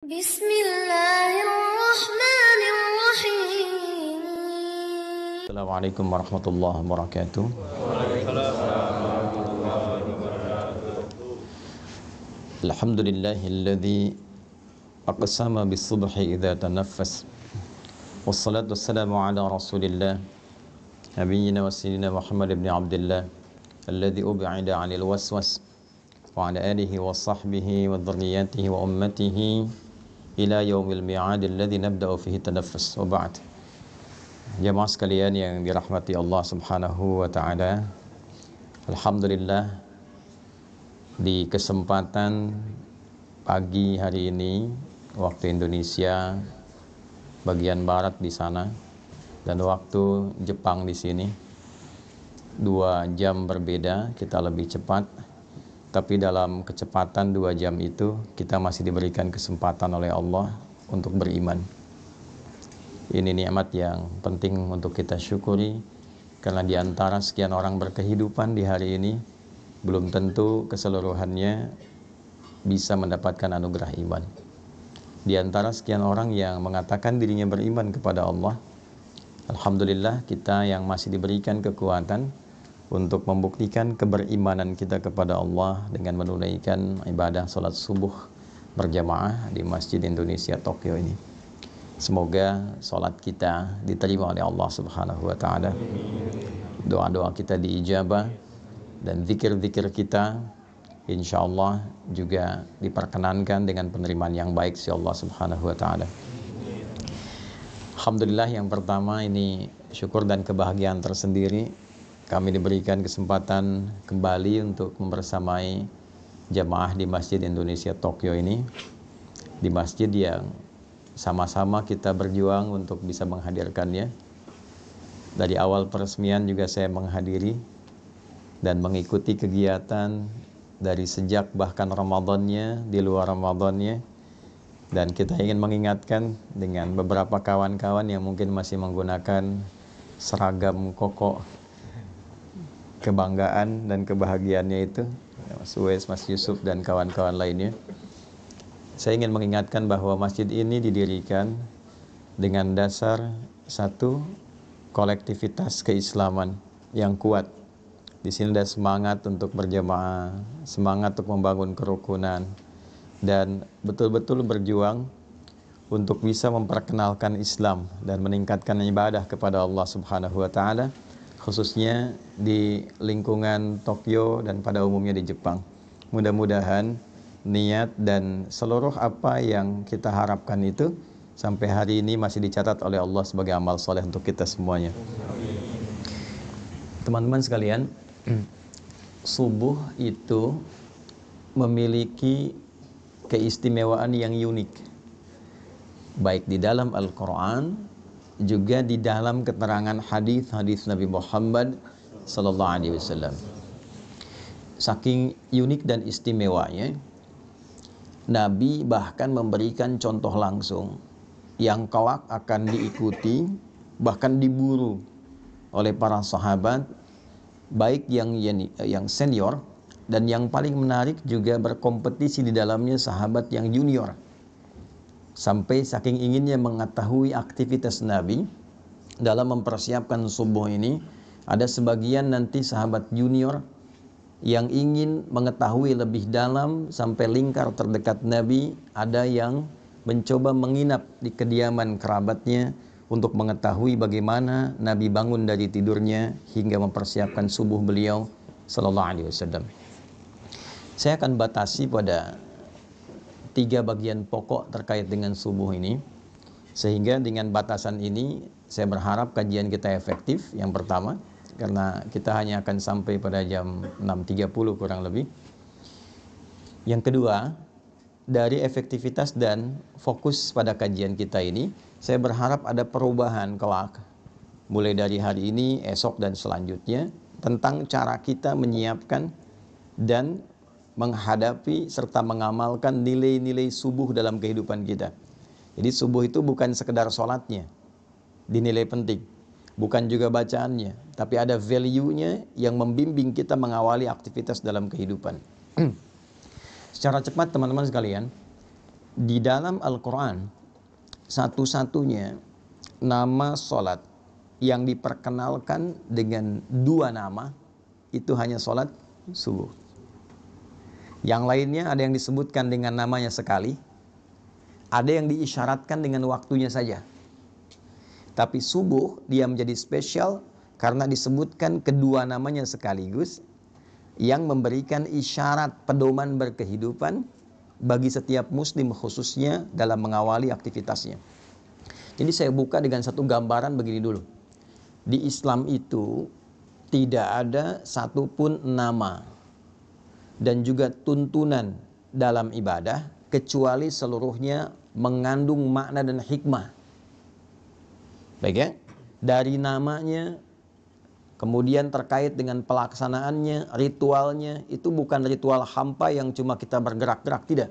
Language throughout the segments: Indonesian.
Bismillahirrahmanirrahim. Assalamualaikum warahmatullahi wabarakatuh. Alhamdulillahilladzi aqsama bis-subhi idza tanaffas. Wassalatu wassalamu ala Rasulillah nabiyyina wa sayyidina Muhammad ibn Abdullah alladzi ub'ida 'anil waswas wa 'ala alihi wa sahbihi wa dhurriyyatihi wa ummatihi ila yaumil mi'ad alladzi nabda'u fihi tanaffus. Wa ba'd. Jamaah sekalian yang dirahmati Allah Subhanahu wa taala. Alhamdulillah, di kesempatan pagi hari ini waktu Indonesia bagian barat di sana dan waktu Jepang di sini 2 jam berbeda, kita lebih cepat. Tapi dalam kecepatan 2 jam itu kita masih diberikan kesempatan oleh Allah untuk beriman. Ini nikmat yang penting untuk kita syukuri, karena di antara sekian orang berkehidupan di hari ini, belum tentu keseluruhannya bisa mendapatkan anugerah iman. Di antara sekian orang yang mengatakan dirinya beriman kepada Allah, alhamdulillah kita yang masih diberikan kekuatan untuk membuktikan keberimanan kita kepada Allah dengan menunaikan ibadah salat subuh berjamaah di Masjid Indonesia Tokyo ini. Semoga sholat kita diterima oleh Allah Subhanahu wa ta'ala, doa-doa kita diijabah, dan zikir-zikir kita insya Allah juga diperkenankan dengan penerimaan yang baik si Allah Subhanahu wa ta'ala. Alhamdulillah, yang pertama ini syukur dan kebahagiaan tersendiri, kami diberikan kesempatan kembali untuk membersamai jamaah di Masjid Indonesia Tokyo ini, di masjid yang sama-sama kita berjuang untuk bisa menghadirkannya. Dari awal peresmian juga saya menghadiri dan mengikuti kegiatan dari sejak bahkan Ramadannya, di luar Ramadannya. Dan kita ingin mengingatkan dengan beberapa kawan-kawan yang mungkin masih menggunakan seragam koko kebanggaan dan kebahagiaannya itu, Mas Uwais, Mas Yusuf dan kawan-kawan lainnya. Saya ingin mengingatkan bahwa masjid ini didirikan dengan dasar satu, kolektivitas keislaman yang kuat. Di sini ada semangat untuk berjamaah, semangat untuk membangun kerukunan, dan betul-betul berjuang untuk bisa memperkenalkan Islam dan meningkatkan ibadah kepada Allah Subhanahu wa taala, khususnya di lingkungan Tokyo dan pada umumnya di Jepang. Mudah-mudahan niat dan seluruh apa yang kita harapkan itu sampai hari ini masih dicatat oleh Allah sebagai amal soleh untuk kita semuanya. Teman-teman sekalian, subuh itu memiliki keistimewaan yang unik, baik di dalam Al-Quran juga di dalam keterangan hadis-hadis Nabi Muhammad sallallahu alaihi wasallam. Saking unik dan istimewanya, Nabi bahkan memberikan contoh langsung yang kelak akan diikuti, bahkan diburu oleh para sahabat, baik yang senior dan yang paling menarik juga berkompetisi di dalamnya sahabat yang junior. Sampai saking inginnya mengetahui aktivitas Nabi dalam mempersiapkan subuh ini, ada sebagian nanti sahabat junior yang ingin mengetahui lebih dalam sampai lingkar terdekat Nabi. Ada yang mencoba menginap di kediaman kerabatnya untuk mengetahui bagaimana Nabi bangun dari tidurnya hingga mempersiapkan subuh beliau sallallahu alaihi wasallam. Saya akan batasi pada 3 bagian pokok terkait dengan subuh ini, sehingga dengan batasan ini saya berharap kajian kita efektif. Yang pertama, karena kita hanya akan sampai pada jam 6.30 kurang lebih. Yang kedua, dari efektivitas dan fokus pada kajian kita ini, saya berharap ada perubahan kelak, mulai dari hari ini, esok dan selanjutnya, tentang cara kita menyiapkan dan menghadapi serta mengamalkan nilai-nilai subuh dalam kehidupan kita. Jadi subuh itu bukan sekedar sholatnya, dinilai penting, bukan juga bacaannya, tapi ada value-nya yang membimbing kita mengawali aktivitas dalam kehidupan. Secara cepat teman-teman sekalian, Di dalam Al-Quran, satu-satunya nama sholat yang diperkenalkan dengan dua nama, itu hanya sholat subuh. Yang lainnya ada yang disebutkan dengan namanya sekali, ada yang diisyaratkan dengan waktunya saja. Tapi subuh dia menjadi spesial karena disebutkan kedua namanya sekaligus, yang memberikan isyarat pedoman berkehidupan bagi setiap muslim, khususnya dalam mengawali aktivitasnya. Jadi saya buka dengan satu gambaran begini dulu. Di Islam itu tidak ada satupun nama dan juga tuntunan dalam ibadah kecuali seluruhnya mengandung makna dan hikmah. Baik ya, dari namanya, kemudian terkait dengan pelaksanaannya, ritualnya, itu bukan ritual hampa yang cuma kita bergerak-gerak, tidak.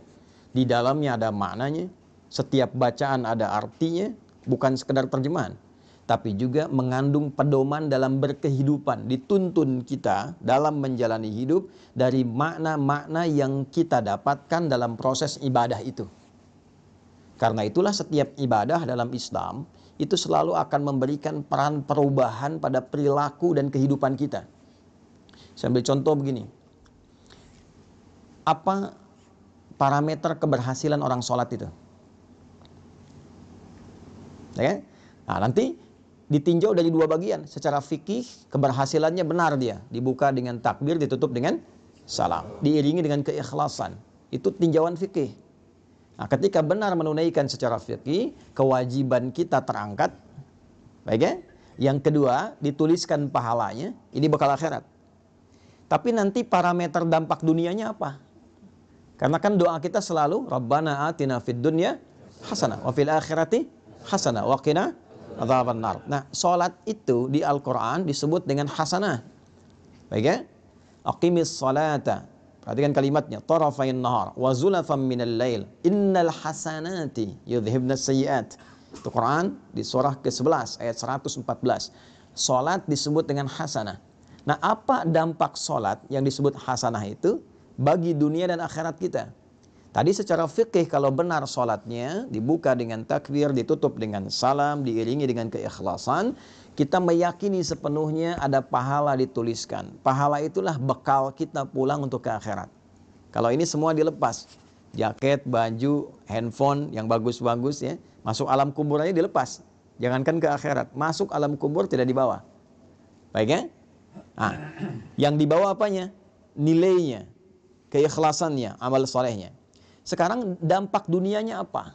Di dalamnya ada maknanya, setiap bacaan ada artinya, bukan sekedar terjemahan, tapi juga mengandung pedoman dalam berkehidupan. Dituntun kita dalam menjalani hidup dari makna-makna yang kita dapatkan dalam proses ibadah itu. Karena itulah setiap ibadah dalam Islam itu selalu akan memberikan peran perubahan pada perilaku dan kehidupan kita. Saya ambil contoh begini. Apa parameter keberhasilan orang sholat itu? Ya? Nah, nanti ditinjau dari dua bagian. Secara fikih, keberhasilannya benar dia. Dibuka dengan takbir, ditutup dengan salam. Diiringi dengan keikhlasan. Itu tinjauan fikih. Nah, ketika benar menunaikan secara fikih, kewajiban kita terangkat. Baik ya? Yang kedua, dituliskan pahalanya. Ini bekal akhirat. Tapi nanti parameter dampak dunianya apa? Karena kan doa kita selalu Rabbana atina fid dunya hasanah wa fil akhirati hasanah wa qina adzabannar. Nah, salat itu di Al-Qur'an disebut dengan hasanah. Baik ya? Aqimis salata. Perhatikan kalimatnya, tarafain nahar wa zulafan minal lail innal hasanati yudhibnas sayyiat. Itu Quran di surah ke-11 ayat 114. Salat disebut dengan hasanah. Nah, apa dampak salat yang disebut hasanah itu bagi dunia dan akhirat kita? Tadi secara fikih kalau benar salatnya dibuka dengan takbir, ditutup dengan salam, diiringi dengan keikhlasan, kita meyakini sepenuhnya ada pahala dituliskan. Pahala itulah bekal kita pulang untuk ke akhirat. Kalau ini semua dilepas, jaket, baju, handphone yang bagus-bagus ya, masuk alam kubur aja dilepas. Jangankan ke akhirat, masuk alam kubur tidak dibawa. Baik ya? Nah, yang dibawa apanya? Nilainya, keikhlasannya, amal solehnya. Sekarang dampak dunianya apa?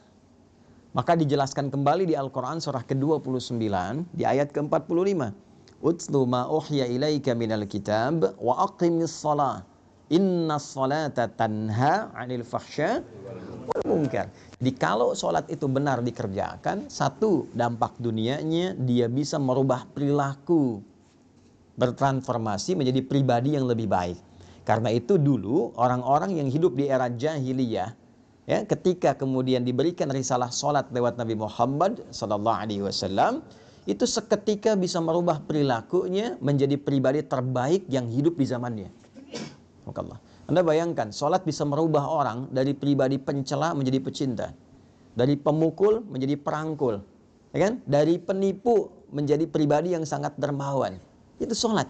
Maka dijelaskan kembali di Al-Quran surah ke-29 di ayat ke-45. Utlu ma uhya ilaika minal kitab wa aqimis salah. Inna salata tanha 'anil fahsya wal munkar. Jadi kalau sholat itu benar dikerjakan, satu dampak dunianya dia bisa merubah perilaku, bertransformasi menjadi pribadi yang lebih baik. Karena itu dulu orang-orang yang hidup di era jahiliyah, ya, ketika kemudian diberikan risalah sholat lewat Nabi Muhammad SAW, itu seketika bisa merubah perilakunya menjadi pribadi terbaik yang hidup di zamannya. Allah. Anda bayangkan, sholat bisa merubah orang dari pribadi pencela menjadi pecinta, dari pemukul menjadi perangkul, ya kan? Dari penipu menjadi pribadi yang sangat dermawan. Itu sholat.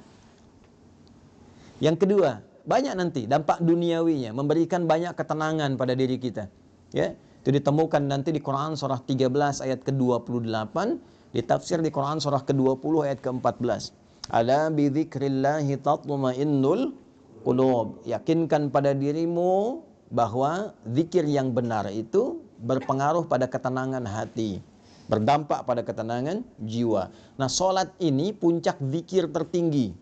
Yang kedua, banyak nanti dampak duniawinya, memberikan banyak ketenangan pada diri kita. Ya, itu ditemukan nanti di Quran surah 13 ayat ke-28, ditafsir di Quran surah ke-20 ayat ke-14. Ala bi dzikrillahi tatma'innul qulub. Yakinkan pada dirimu bahwa zikir yang benar itu berpengaruh pada ketenangan hati, berdampak pada ketenangan jiwa. Nah, salat ini puncak zikir tertinggi.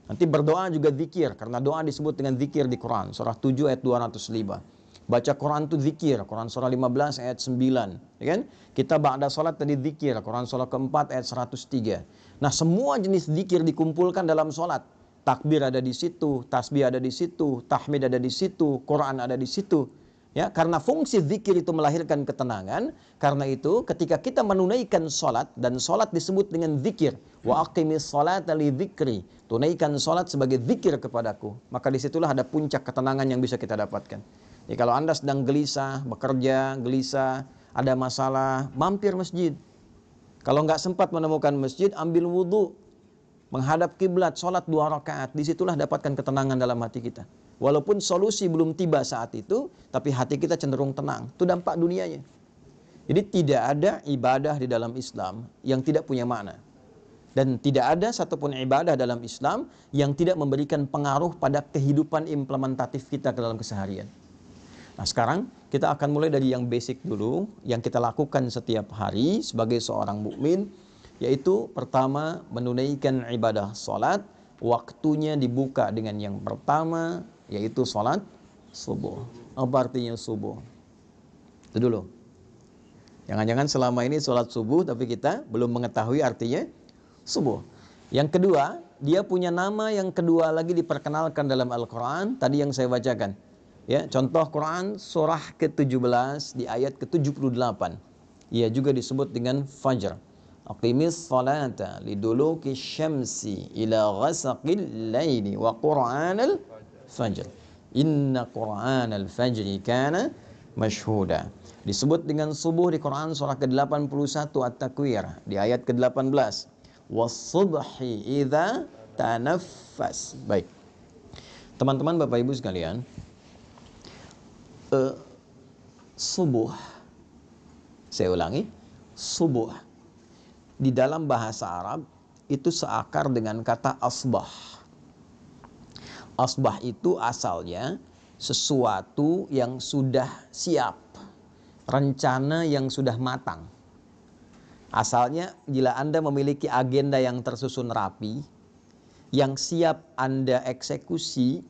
Nanti berdoa juga zikir, karena doa disebut dengan zikir di Quran, surah 7 ayat 205. Baca Quran itu zikir, Quran surah 15 ayat 9. Ya kan? Kita ba'da salat tadi zikir, Quran surah keempat ayat 103. Nah, semua jenis zikir dikumpulkan dalam salat. Takbir ada di situ, tasbih ada di situ, tahmid ada di situ, Quran ada di situ. Ya, karena fungsi zikir itu melahirkan ketenangan. Karena itu ketika kita menunaikan salat, dan salat disebut dengan zikir, wa aqimis salata li dzikri, tunaikan salat sebagai zikir kepadaku, maka disitulah ada puncak ketenangan yang bisa kita dapatkan. Jadi kalau Anda sedang gelisah, bekerja, gelisah, ada masalah, mampir masjid. Kalau nggak sempat menemukan masjid, ambil wudhu, menghadap kiblat, sholat 2 rakaat. Disitulah dapatkan ketenangan dalam hati kita. Walaupun solusi belum tiba saat itu, tapi hati kita cenderung tenang. Itu dampak dunianya. Jadi tidak ada ibadah di dalam Islam yang tidak punya makna. Dan tidak ada satupun ibadah dalam Islam yang tidak memberikan pengaruh pada kehidupan implementatif kita ke dalam keseharian. Nah sekarang kita akan mulai dari yang basic dulu, yang kita lakukan setiap hari sebagai seorang mukmin, yaitu pertama menunaikan ibadah sholat. Waktunya dibuka dengan yang pertama, yaitu sholat subuh. Apa artinya subuh? Itu dulu. Jangan-jangan selama ini sholat subuh tapi kita belum mengetahui artinya subuh. Yang kedua, dia punya nama yang kedua lagi diperkenalkan dalam Al-Quran. Tadi yang saya bacakan. Ya, contoh Quran surah ke-17 di ayat ke-78. Ia juga disebut dengan Fajr. Aqimis salata liduluki syamsi ila ghasaqil laili wa Qur'anal fajr. Inna Qur'anal fajri kana mashhuda. Disebut dengan subuh di Quran surah ke-81 At-Takwir di ayat ke-18. Was-subhi idza tanaffas. Baik. Teman-teman Bapak Ibu sekalian, subuh, saya ulangi, subuh di dalam bahasa Arab itu seakar dengan kata asbah. Asbah itu asalnya sesuatu yang sudah siap, rencana yang sudah matang. Asalnya bila Anda memiliki agenda yang tersusun rapi, yang siap Anda eksekusi,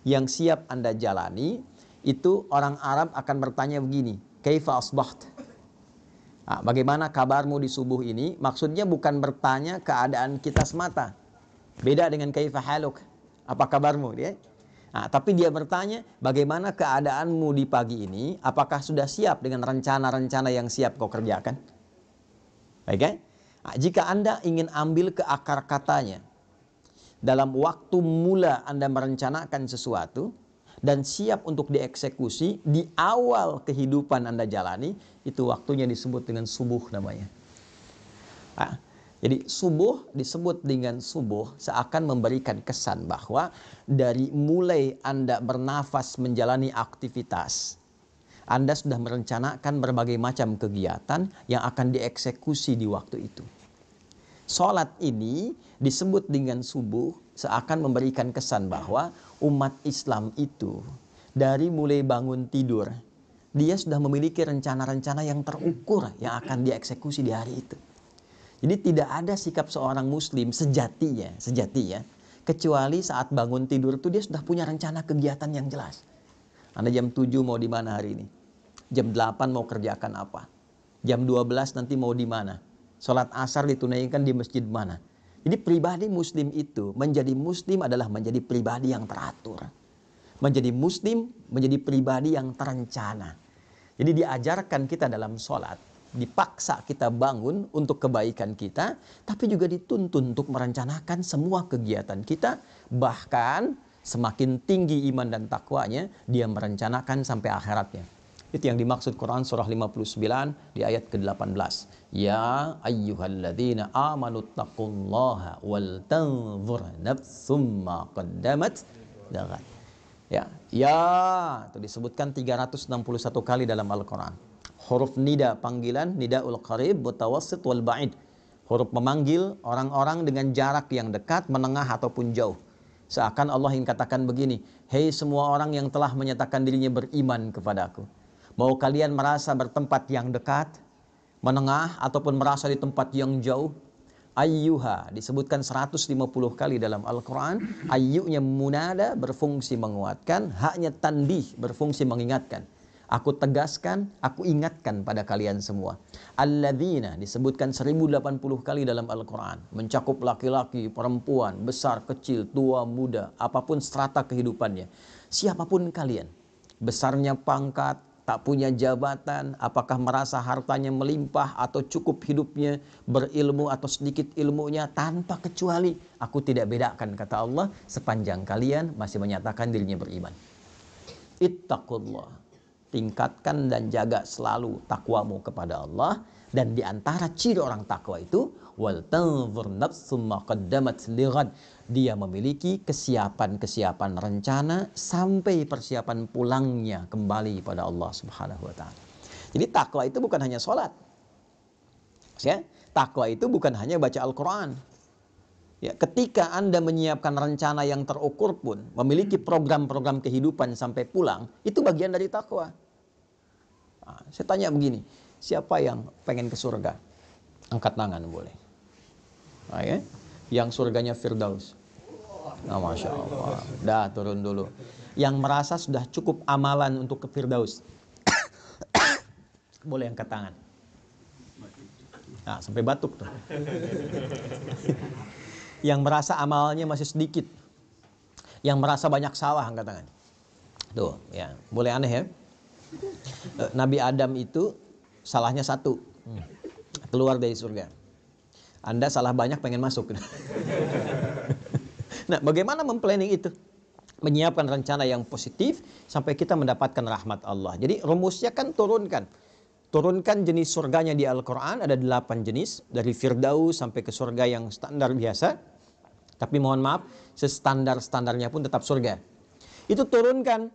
yang siap Anda jalani, itu orang Arab akan bertanya begini, kaifa asbaht? Nah, bagaimana kabarmu di subuh ini? Maksudnya bukan bertanya keadaan kita semata. Beda dengan kaifa haluk, apa kabarmu dia? Nah, tapi dia bertanya, bagaimana keadaanmu di pagi ini? Apakah sudah siap dengan rencana-rencana yang siap kau kerjakan? Baik kan? Nah, jika Anda ingin ambil ke akar katanya, dalam waktu mula Anda merencanakan sesuatu dan siap untuk dieksekusi di awal kehidupan Anda jalani, itu waktunya disebut dengan subuh namanya. Nah, jadi subuh disebut dengan subuh seakan memberikan kesan bahwa dari mulai Anda bernafas menjalani aktivitas, Anda sudah merencanakan berbagai macam kegiatan yang akan dieksekusi di waktu itu. Sholat ini disebut dengan subuh seakan memberikan kesan bahwa umat Islam itu dari mulai bangun tidur, dia sudah memiliki rencana-rencana yang terukur yang akan dieksekusi di hari itu. Jadi tidak ada sikap seorang muslim sejatinya, kecuali saat bangun tidur itu dia sudah punya rencana kegiatan yang jelas. Anda jam 7 mau di mana hari ini? Jam 8 mau kerjakan apa? Jam 12 nanti mau di mana? Sholat asar ditunaikan di masjid mana? Jadi pribadi muslim itu, menjadi muslim adalah menjadi pribadi yang teratur. Menjadi muslim, menjadi pribadi yang terencana. Jadi diajarkan kita dalam sholat, dipaksa kita bangun untuk kebaikan kita, tapi juga dituntun untuk merencanakan semua kegiatan kita. Bahkan semakin tinggi iman dan takwanya, dia merencanakan sampai akhiratnya. Itu yang dimaksud Quran surah 59 di ayat ke-18. Ya ayyuhalladzina amanu taqullaha wal tanzur nafsum ma qaddamat lighat. Ya, itu disebutkan 361 kali dalam Al-Quran. Huruf nida panggilan, nidaul qarib, mutawassit wal ba'id. Huruf memanggil orang-orang dengan jarak yang dekat, menengah ataupun jauh. Seakan Allah ingin katakan begini, hei semua orang yang telah menyatakan dirinya beriman kepadaku, mau kalian merasa bertempat yang dekat, menengah, ataupun merasa di tempat yang jauh? Ayyuha disebutkan 150 kali dalam Al-Quran. Ayyunya munada berfungsi menguatkan, haknya tanbih berfungsi mengingatkan. Aku tegaskan, aku ingatkan pada kalian semua. Alladzina disebutkan 1080 kali dalam Al-Quran. Mencakup laki-laki, perempuan, besar, kecil, tua, muda, apapun strata kehidupannya. Siapapun kalian, besarnya pangkat, tak punya jabatan, apakah merasa hartanya melimpah atau cukup hidupnya, berilmu atau sedikit ilmunya, tanpa kecuali aku tidak bedakan, kata Allah, sepanjang kalian masih menyatakan dirinya beriman. ittaqullah. Tingkatkan dan jaga selalu takwamu kepada Allah. Dan di antara ciri orang takwa itu, wal tanzur nafsum ma qaddamat lighad. Dia memiliki kesiapan-kesiapan rencana sampai persiapan pulangnya kembali pada Allah Subhanahu wa taala. Jadi takwa itu bukan hanya sholat. Ya, takwa itu bukan hanya baca Al-Qur'an. Ya, ketika Anda menyiapkan rencana yang terukur pun, memiliki program-program kehidupan sampai pulang, itu bagian dari takwa. Nah, saya tanya begini, siapa yang pengen ke surga? Angkat tangan boleh. Nah, ya? Yang surganya Firdaus. Nah, Masya Allah. Dah, turun dulu. Yang merasa sudah cukup amalan untuk ke Firdaus. Boleh angkat tangan. Nah, sampai batuk tuh. Yang merasa amalnya masih sedikit. Yang merasa banyak salah, angkat tangan. Tuh, ya. Boleh aneh ya? Nabi Adam itu salahnya satu. Keluar dari surga. Anda salah banyak pengen masuk. Nah, bagaimana memplanning itu? Menyiapkan rencana yang positif sampai kita mendapatkan rahmat Allah. Jadi rumusnya kan turunkan. Turunkan jenis surganya di Al-Quran, ada 8 jenis. Dari Firdaus sampai ke surga yang standar biasa. Tapi mohon maaf, standarnya pun tetap surga. Itu turunkan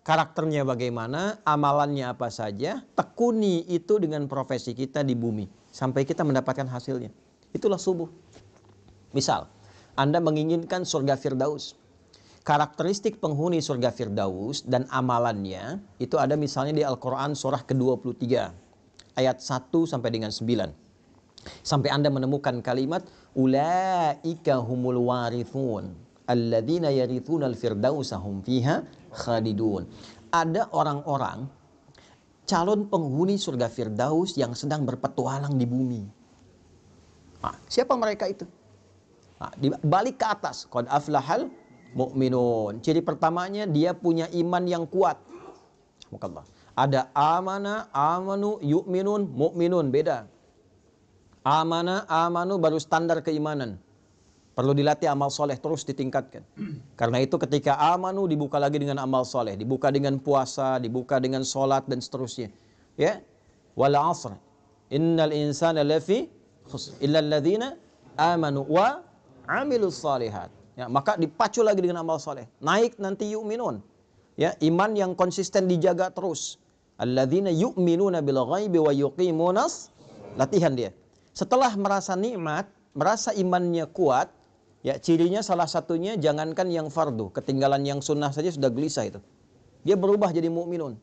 karakternya bagaimana, amalannya apa saja, tekuni itu dengan profesi kita di bumi. Sampai kita mendapatkan hasilnya. Itulah subuh. Misal, Anda menginginkan surga Firdaus. Karakteristik penghuni surga Firdaus dan amalannya, itu ada misalnya di Al-Quran surah ke-23. Ayat 1 sampai dengan 9. Sampai Anda menemukan kalimat ulaika humul warithun alladzina yarithuna al-firdausa hum fiha khalidun. Ada orang-orang calon penghuni surga Firdaus yang sedang berpetualang di bumi. Nah, siapa mereka itu? Nah, balik ke atas, qad aflahal mu'minun. Ciri pertamanya dia punya iman yang kuat. Ada amana, amanu, yu'minun, mu'minun, beda. Amana, amanu baru standar keimanan. Perlu dilatih amal soleh terus ditingkatkan. Karena itu ketika amanu dibuka lagi dengan amal soleh, dibuka dengan puasa, dibuka dengan sholat dan seterusnya. Ya, wal asr, innal insana lafi khusr illa alladzina amanu wa amilus salihat. Ya, maka dipacu lagi dengan amal soleh. Naik nanti yu'minun. Ya, iman yang konsisten dijaga terus. Alladzina yu'minuna bil ghaibi wa yuqimunas, latihan dia. Setelah merasa nikmat, merasa imannya kuat, ya cirinya salah satunya jangankan yang fardu, ketinggalan yang sunnah saja sudah gelisah itu. Dia berubah jadi mukminun.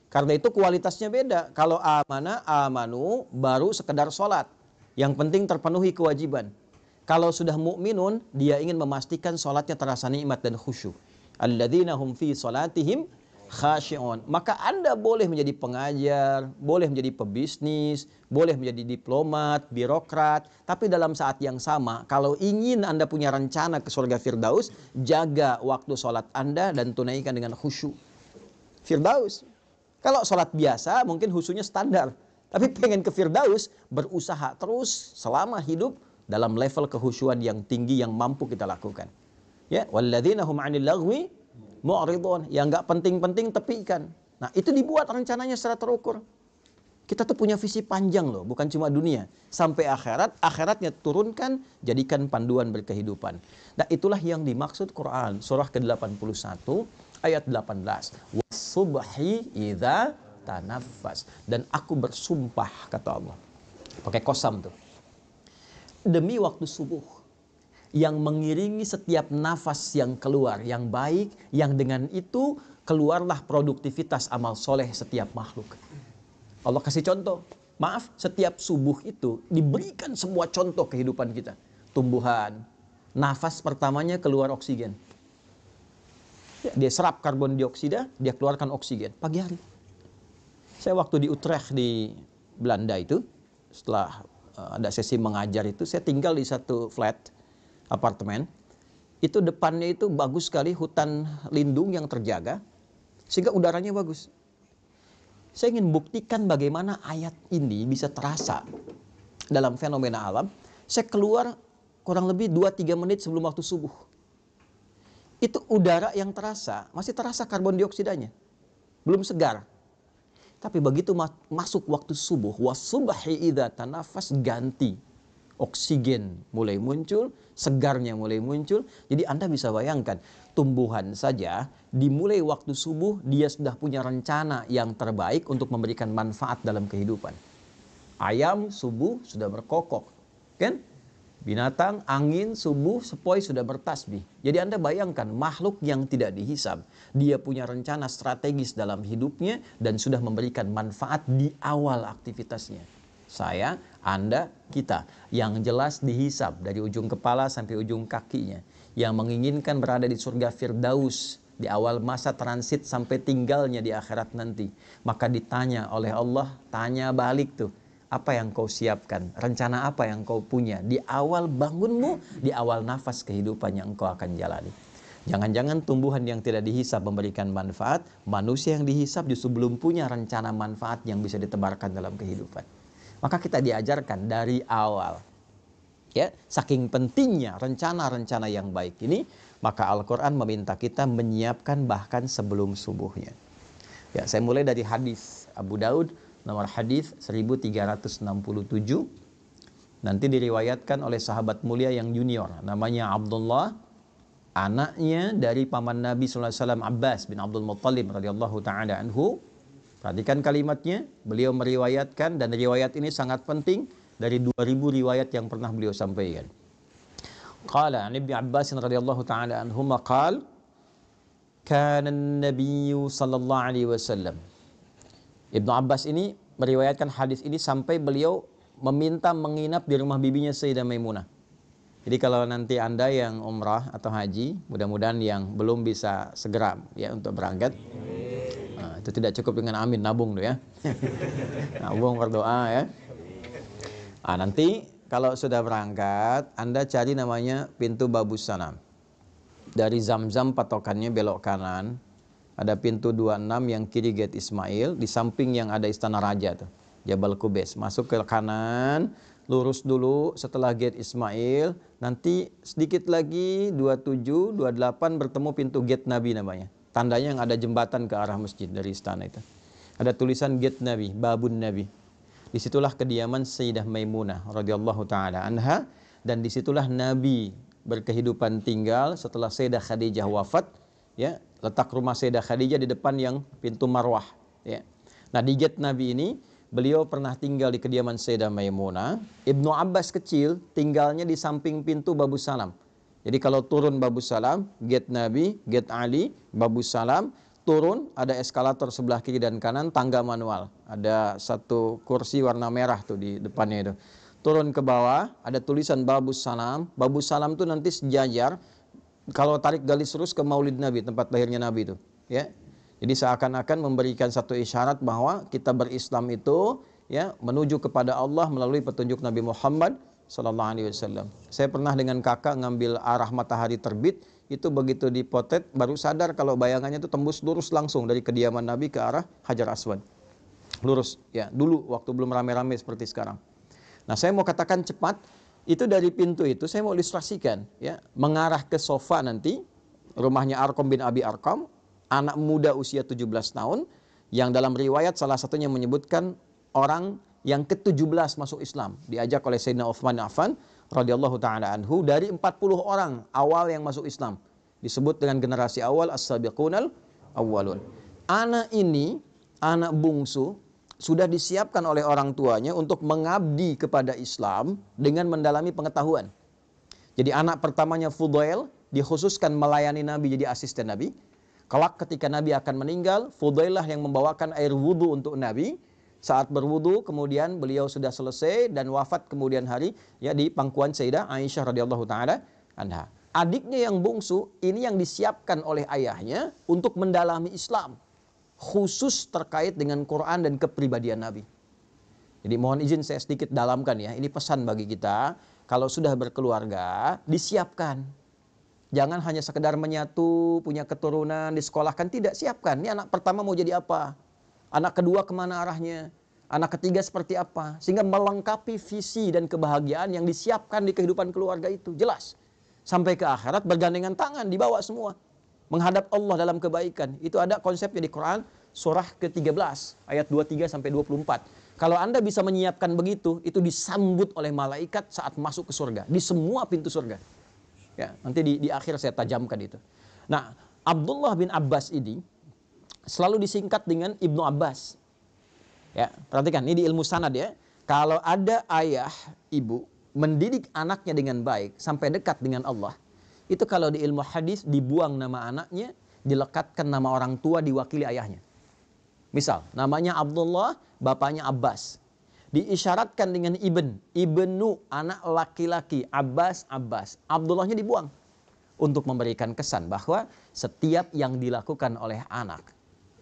Karena itu kualitasnya beda. Kalau amana, amanu baru sekedar sholat. Yang penting terpenuhi kewajiban. Kalau sudah mukminun, dia ingin memastikan sholatnya terasa nikmat dan khusyuk. Alladzina hum fi sholatihim khashi'un. Maka Anda boleh menjadi pengajar, boleh menjadi pebisnis, boleh menjadi diplomat, birokrat, tapi dalam saat yang sama, kalau ingin Anda punya rencana ke surga Firdaus, jaga waktu sholat Anda dan tunaikan dengan khusyuk. Firdaus. Kalau sholat biasa, mungkin khusyuknya standar. Tapi pengen ke Firdaus, berusaha terus selama hidup dalam level kehusyuan yang tinggi yang mampu kita lakukan. Ya, walladzina hum 'anil lagwi mu'ridun, yang enggak penting-penting tepikan. Nah, itu dibuat rencananya secara terukur. Kita tuh punya visi panjang loh, bukan cuma dunia. Sampai akhirat, akhiratnya turunkan, jadikan panduan berkehidupan. Nah, itulah yang dimaksud Quran. Surah ke-81, ayat 18. Wasubhi idza tanaffas. Dan aku bersumpah, kata Allah. Pakai kosam tuh. Demi waktu subuh. Yang mengiringi setiap nafas yang keluar, yang baik, yang dengan itu keluarlah produktivitas amal soleh setiap makhluk. Allah kasih contoh. Maaf, setiap subuh itu diberikan semua contoh kehidupan kita. Tumbuhan, nafas pertamanya keluar oksigen. Ya, dia serap karbon dioksida, dia keluarkan oksigen pagi hari. Saya waktu di Utrecht di Belanda itu, setelah ada sesi mengajar itu, saya tinggal di satu flat apartemen, itu depannya itu bagus sekali, hutan lindung yang terjaga, sehingga udaranya bagus. Saya ingin buktikan bagaimana ayat ini bisa terasa dalam fenomena alam. Saya keluar kurang lebih 2-3 menit sebelum waktu subuh. Itu udara yang terasa, masih terasa karbon dioksidanya. belum segar. Tapi begitu masuk waktu subuh, wasubhi idza tanafas, ganti. Oksigen mulai muncul, segarnya mulai muncul. Jadi Anda bisa bayangkan, tumbuhan saja dimulai waktu subuh dia sudah punya rencana yang terbaik untuk memberikan manfaat dalam kehidupan. Ayam subuh sudah berkokok, kan? Binatang, angin, subuh, sepoi sudah bertasbih. Jadi Anda bayangkan makhluk yang tidak dihisab. Dia punya rencana strategis dalam hidupnya dan sudah memberikan manfaat di awal aktivitasnya. Saya, Anda, kita. Yang jelas dihisab dari ujung kepala sampai ujung kakinya. Yang menginginkan berada di surga Firdaus di awal masa transit sampai tinggalnya di akhirat nanti. Maka ditanya oleh Allah, tanya balik tuh. Apa yang kau siapkan? Rencana apa yang kau punya? Di awal bangunmu, di awal nafas kehidupan yang engkau akan jalani. Jangan-jangan tumbuhan yang tidak dihisab memberikan manfaat, manusia yang dihisab justru belum punya rencana manfaat yang bisa ditebarkan dalam kehidupan. Maka kita diajarkan dari awal. Ya, saking pentingnya rencana-rencana yang baik ini, maka Al-Quran meminta kita menyiapkan bahkan sebelum subuhnya. Ya, saya mulai dari hadis Abu Daud, nomor hadis 1367. Nanti diriwayatkan oleh sahabat mulia yang junior, namanya Abdullah, anaknya dari paman Nabi SAW, Abbas bin Abdul Muttalib radhiyallahu ta'ala anhu. Perhatikan kalimatnya, beliau meriwayatkan, dan riwayat ini sangat penting, dari 2000 riwayat yang pernah beliau sampaikan. Qala an Ibnu Abbas radhiyallahu ta'ala anhuma qala kana an-nabiy sallallahu alaihi wasallam. Ibnu Abbas ini meriwayatkan hadis ini sampai beliau meminta menginap di rumah bibinya Sayyidah Maimunah. Jadi kalau nanti Anda yang umrah atau haji, mudah-mudahan yang belum bisa segera ya untuk berangkat. Nah, itu tidak cukup dengan amin, nabung tuh ya. Nabung berdoa ya. Nah, nanti kalau sudah berangkat, Anda cari namanya pintu Babus Salam. Dari Zamzam patokannya belok kanan. Ada pintu 26 yang kiri gate Ismail, di samping yang ada istana raja tuh, Jabal Qubais. Masuk ke kanan, lurus dulu setelah gate Ismail, nanti sedikit lagi 27, 28 bertemu pintu gate Nabi namanya. Tandanya yang ada jembatan ke arah masjid dari istana itu. Ada tulisan gate Nabi, Babun Nabi. Disitulah kediaman Sayyidah Maimunah radhiyallahu taala anha, dan disitulah Nabi berkehidupan tinggal setelah Sayyidah Khadijah wafat. Ya, letak rumah Sayyidah Khadijah di depan yang pintu Marwah. Ya. Nah, di gate Nabi ini beliau pernah tinggal di kediaman Sayyidah Maimunah. Ibnu Abbas kecil tinggalnya di samping pintu Babus Salam. Jadi kalau turun Babus Salam, gate Nabi, gate Ali, Babus Salam, turun ada eskalator sebelah kiri dan kanan, tangga manual. Ada satu kursi warna merah tuh di depannya itu. Turun ke bawah, ada tulisan Babus Salam. Babus Salam tuh nanti sejajar. Kalau tarik garis lurus ke Maulid Nabi, tempat lahirnya Nabi itu, ya. Jadi seakan-akan memberikan satu isyarat bahwa kita berislam itu, ya, menuju kepada Allah melalui petunjuk Nabi Muhammad sallallahu alaihi wasallam. Saya pernah dengan kakak ngambil arah matahari terbit, itu begitu dipotret baru sadar kalau bayangannya itu tembus lurus langsung dari kediaman Nabi ke arah Hajar Aswad. Lurus, ya. Dulu waktu belum rame-rame seperti sekarang. Nah, saya mau katakan cepat. Itu dari pintu itu saya mau ilustrasikan, ya, mengarah ke sofa nanti rumahnya Arqam bin Abi Arqam, anak muda usia 17 tahun yang dalam riwayat salah satunya menyebutkan orang yang ke-17 masuk Islam, diajak oleh Sayyidina Utsman bin Affan radhiyallahu taala anhu dari 40 orang awal yang masuk Islam. Disebut dengan generasi awal as-sabiqunal awwalun. Anak ini, anak bungsu, sudah disiapkan oleh orang tuanya untuk mengabdi kepada Islam dengan mendalami pengetahuan. Jadi anak pertamanya Fudail dikhususkan melayani Nabi, jadi asisten Nabi. Kelak ketika Nabi akan meninggal, Fudail lah yang membawakan air wudhu untuk Nabi. Saat berwudhu kemudian beliau sudah selesai dan wafat kemudian hari, ya, di pangkuan Sayyidah Aisyah radhiyallahu taala anha. Adiknya yang bungsu ini yang disiapkan oleh ayahnya untuk mendalami Islam, khusus terkait dengan Quran dan kepribadian Nabi. Jadi mohon izin saya sedikit dalamkan ya. Ini pesan bagi kita, kalau sudah berkeluarga, disiapkan. Jangan hanya sekedar menyatu, punya keturunan, disekolahkan. Tidak, siapkan. Ini anak pertama mau jadi apa? Anak kedua kemana arahnya? Anak ketiga seperti apa? Sehingga melengkapi visi dan kebahagiaan yang disiapkan di kehidupan keluarga itu. Jelas. Sampai ke akhirat bergandengan tangan, dibawa semua menghadap Allah dalam kebaikan. Itu ada konsepnya di Quran, surah ke-13 ayat 23 sampai 24. Kalau Anda bisa menyiapkan begitu, itu disambut oleh malaikat saat masuk ke surga, di semua pintu surga. Ya, nanti di akhir saya tajamkan itu. Nah, Abdullah bin Abbas ini selalu disingkat dengan Ibnu Abbas. Ya, perhatikan ini di ilmu sanad ya. Kalau ada ayah, ibu mendidik anaknya dengan baik sampai dekat dengan Allah, itu kalau di ilmu hadis dibuang nama anaknya, dilekatkan nama orang tua diwakili ayahnya. Misal, namanya Abdullah, bapaknya Abbas. Diisyaratkan dengan ibnu, anak laki-laki, Abbas. Abdullahnya dibuang. Untuk memberikan kesan bahwa setiap yang dilakukan oleh anak,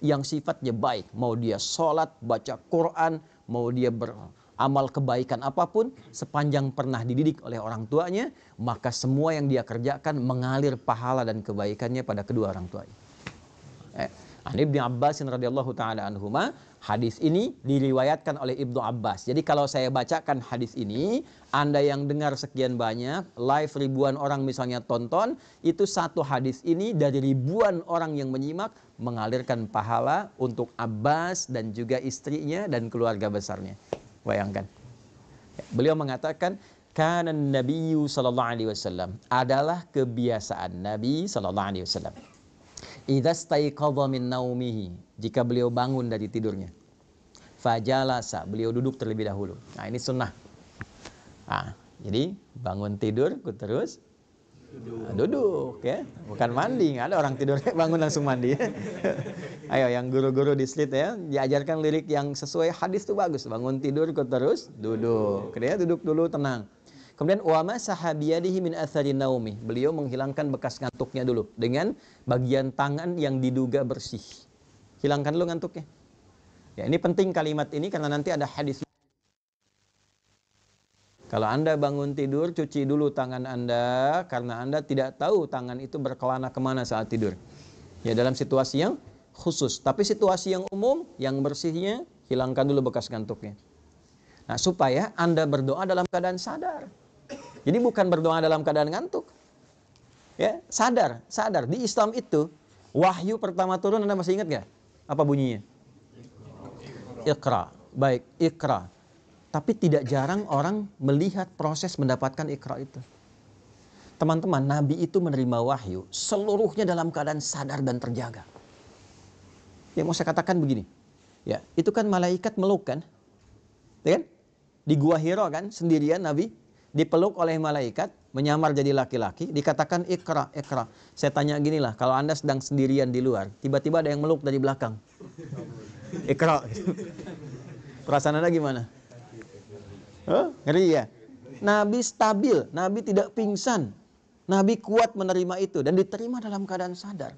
yang sifatnya baik, mau dia sholat, baca Quran, mau dia beramal kebaikan apapun, sepanjang pernah dididik oleh orang tuanya, maka semua yang dia kerjakan mengalir pahala dan kebaikannya pada kedua orang tuanya. An Ibnu Abbas radhiyallahu taala anhuma, hadis ini diriwayatkan oleh Ibnu Abbas. Jadi kalau saya bacakan hadis ini, Anda yang dengar sekian banyak, live ribuan orang misalnya tonton, itu satu hadis ini dari ribuan orang yang menyimak mengalirkan pahala untuk Abbas dan juga istrinya dan keluarga besarnya. Bayangkan. Beliau mengatakan, kana Nabiyyu sallallahu alaihi wasallam, adalah kebiasaan Nabi sallallahu alaihi wasallam. Idza staiqadha min naumihi, jika beliau bangun dari tidurnya, fajalasa, beliau duduk terlebih dahulu. Nah, ini sunnah. Nah, jadi bangun tidur terus duduk ya, bukan mandi. Nggak ada orang tidur bangun langsung mandi. Ayo yang guru-guru di street ya, diajarkan lirik yang sesuai hadis itu bagus. Bangun tidur terus duduk. Kemudian duduk dulu tenang. Kemudian wa masaha biyadihi min athari naumi. Beliau menghilangkan bekas ngantuknya dulu dengan bagian tangan yang diduga bersih. Hilangkan dulu ngantuknya. Ya, ini penting kalimat ini karena nanti ada hadis. Kalau Anda bangun tidur, cuci dulu tangan Anda karena Anda tidak tahu tangan itu berkelana kemana saat tidur. Ya, dalam situasi yang khusus. Tapi situasi yang umum, yang bersihnya, hilangkan dulu bekas ngantuknya. Nah, supaya Anda berdoa dalam keadaan sadar. Jadi bukan berdoa dalam keadaan ngantuk. Ya, sadar. Di Islam itu wahyu pertama turun, Anda masih ingat nggak? Apa bunyinya? Iqra. Baik, Iqra. Tapi tidak jarang orang melihat proses mendapatkan Iqra itu. Teman-teman, Nabi itu menerima wahyu seluruhnya dalam keadaan sadar dan terjaga. Ya, mau saya katakan begini. Ya, itu kan malaikat meluk kan? Ya kan? Di Gua Hira kan sendirian Nabi dipeluk oleh malaikat, menyamar jadi laki-laki, dikatakan Iqra. Saya tanya gini lah, kalau Anda sedang sendirian di luar, tiba-tiba ada yang meluk dari belakang. Iqra. Perasaan Anda gimana? Ngeri ya? Nabi stabil, Nabi tidak pingsan. Nabi kuat menerima itu dan diterima dalam keadaan sadar.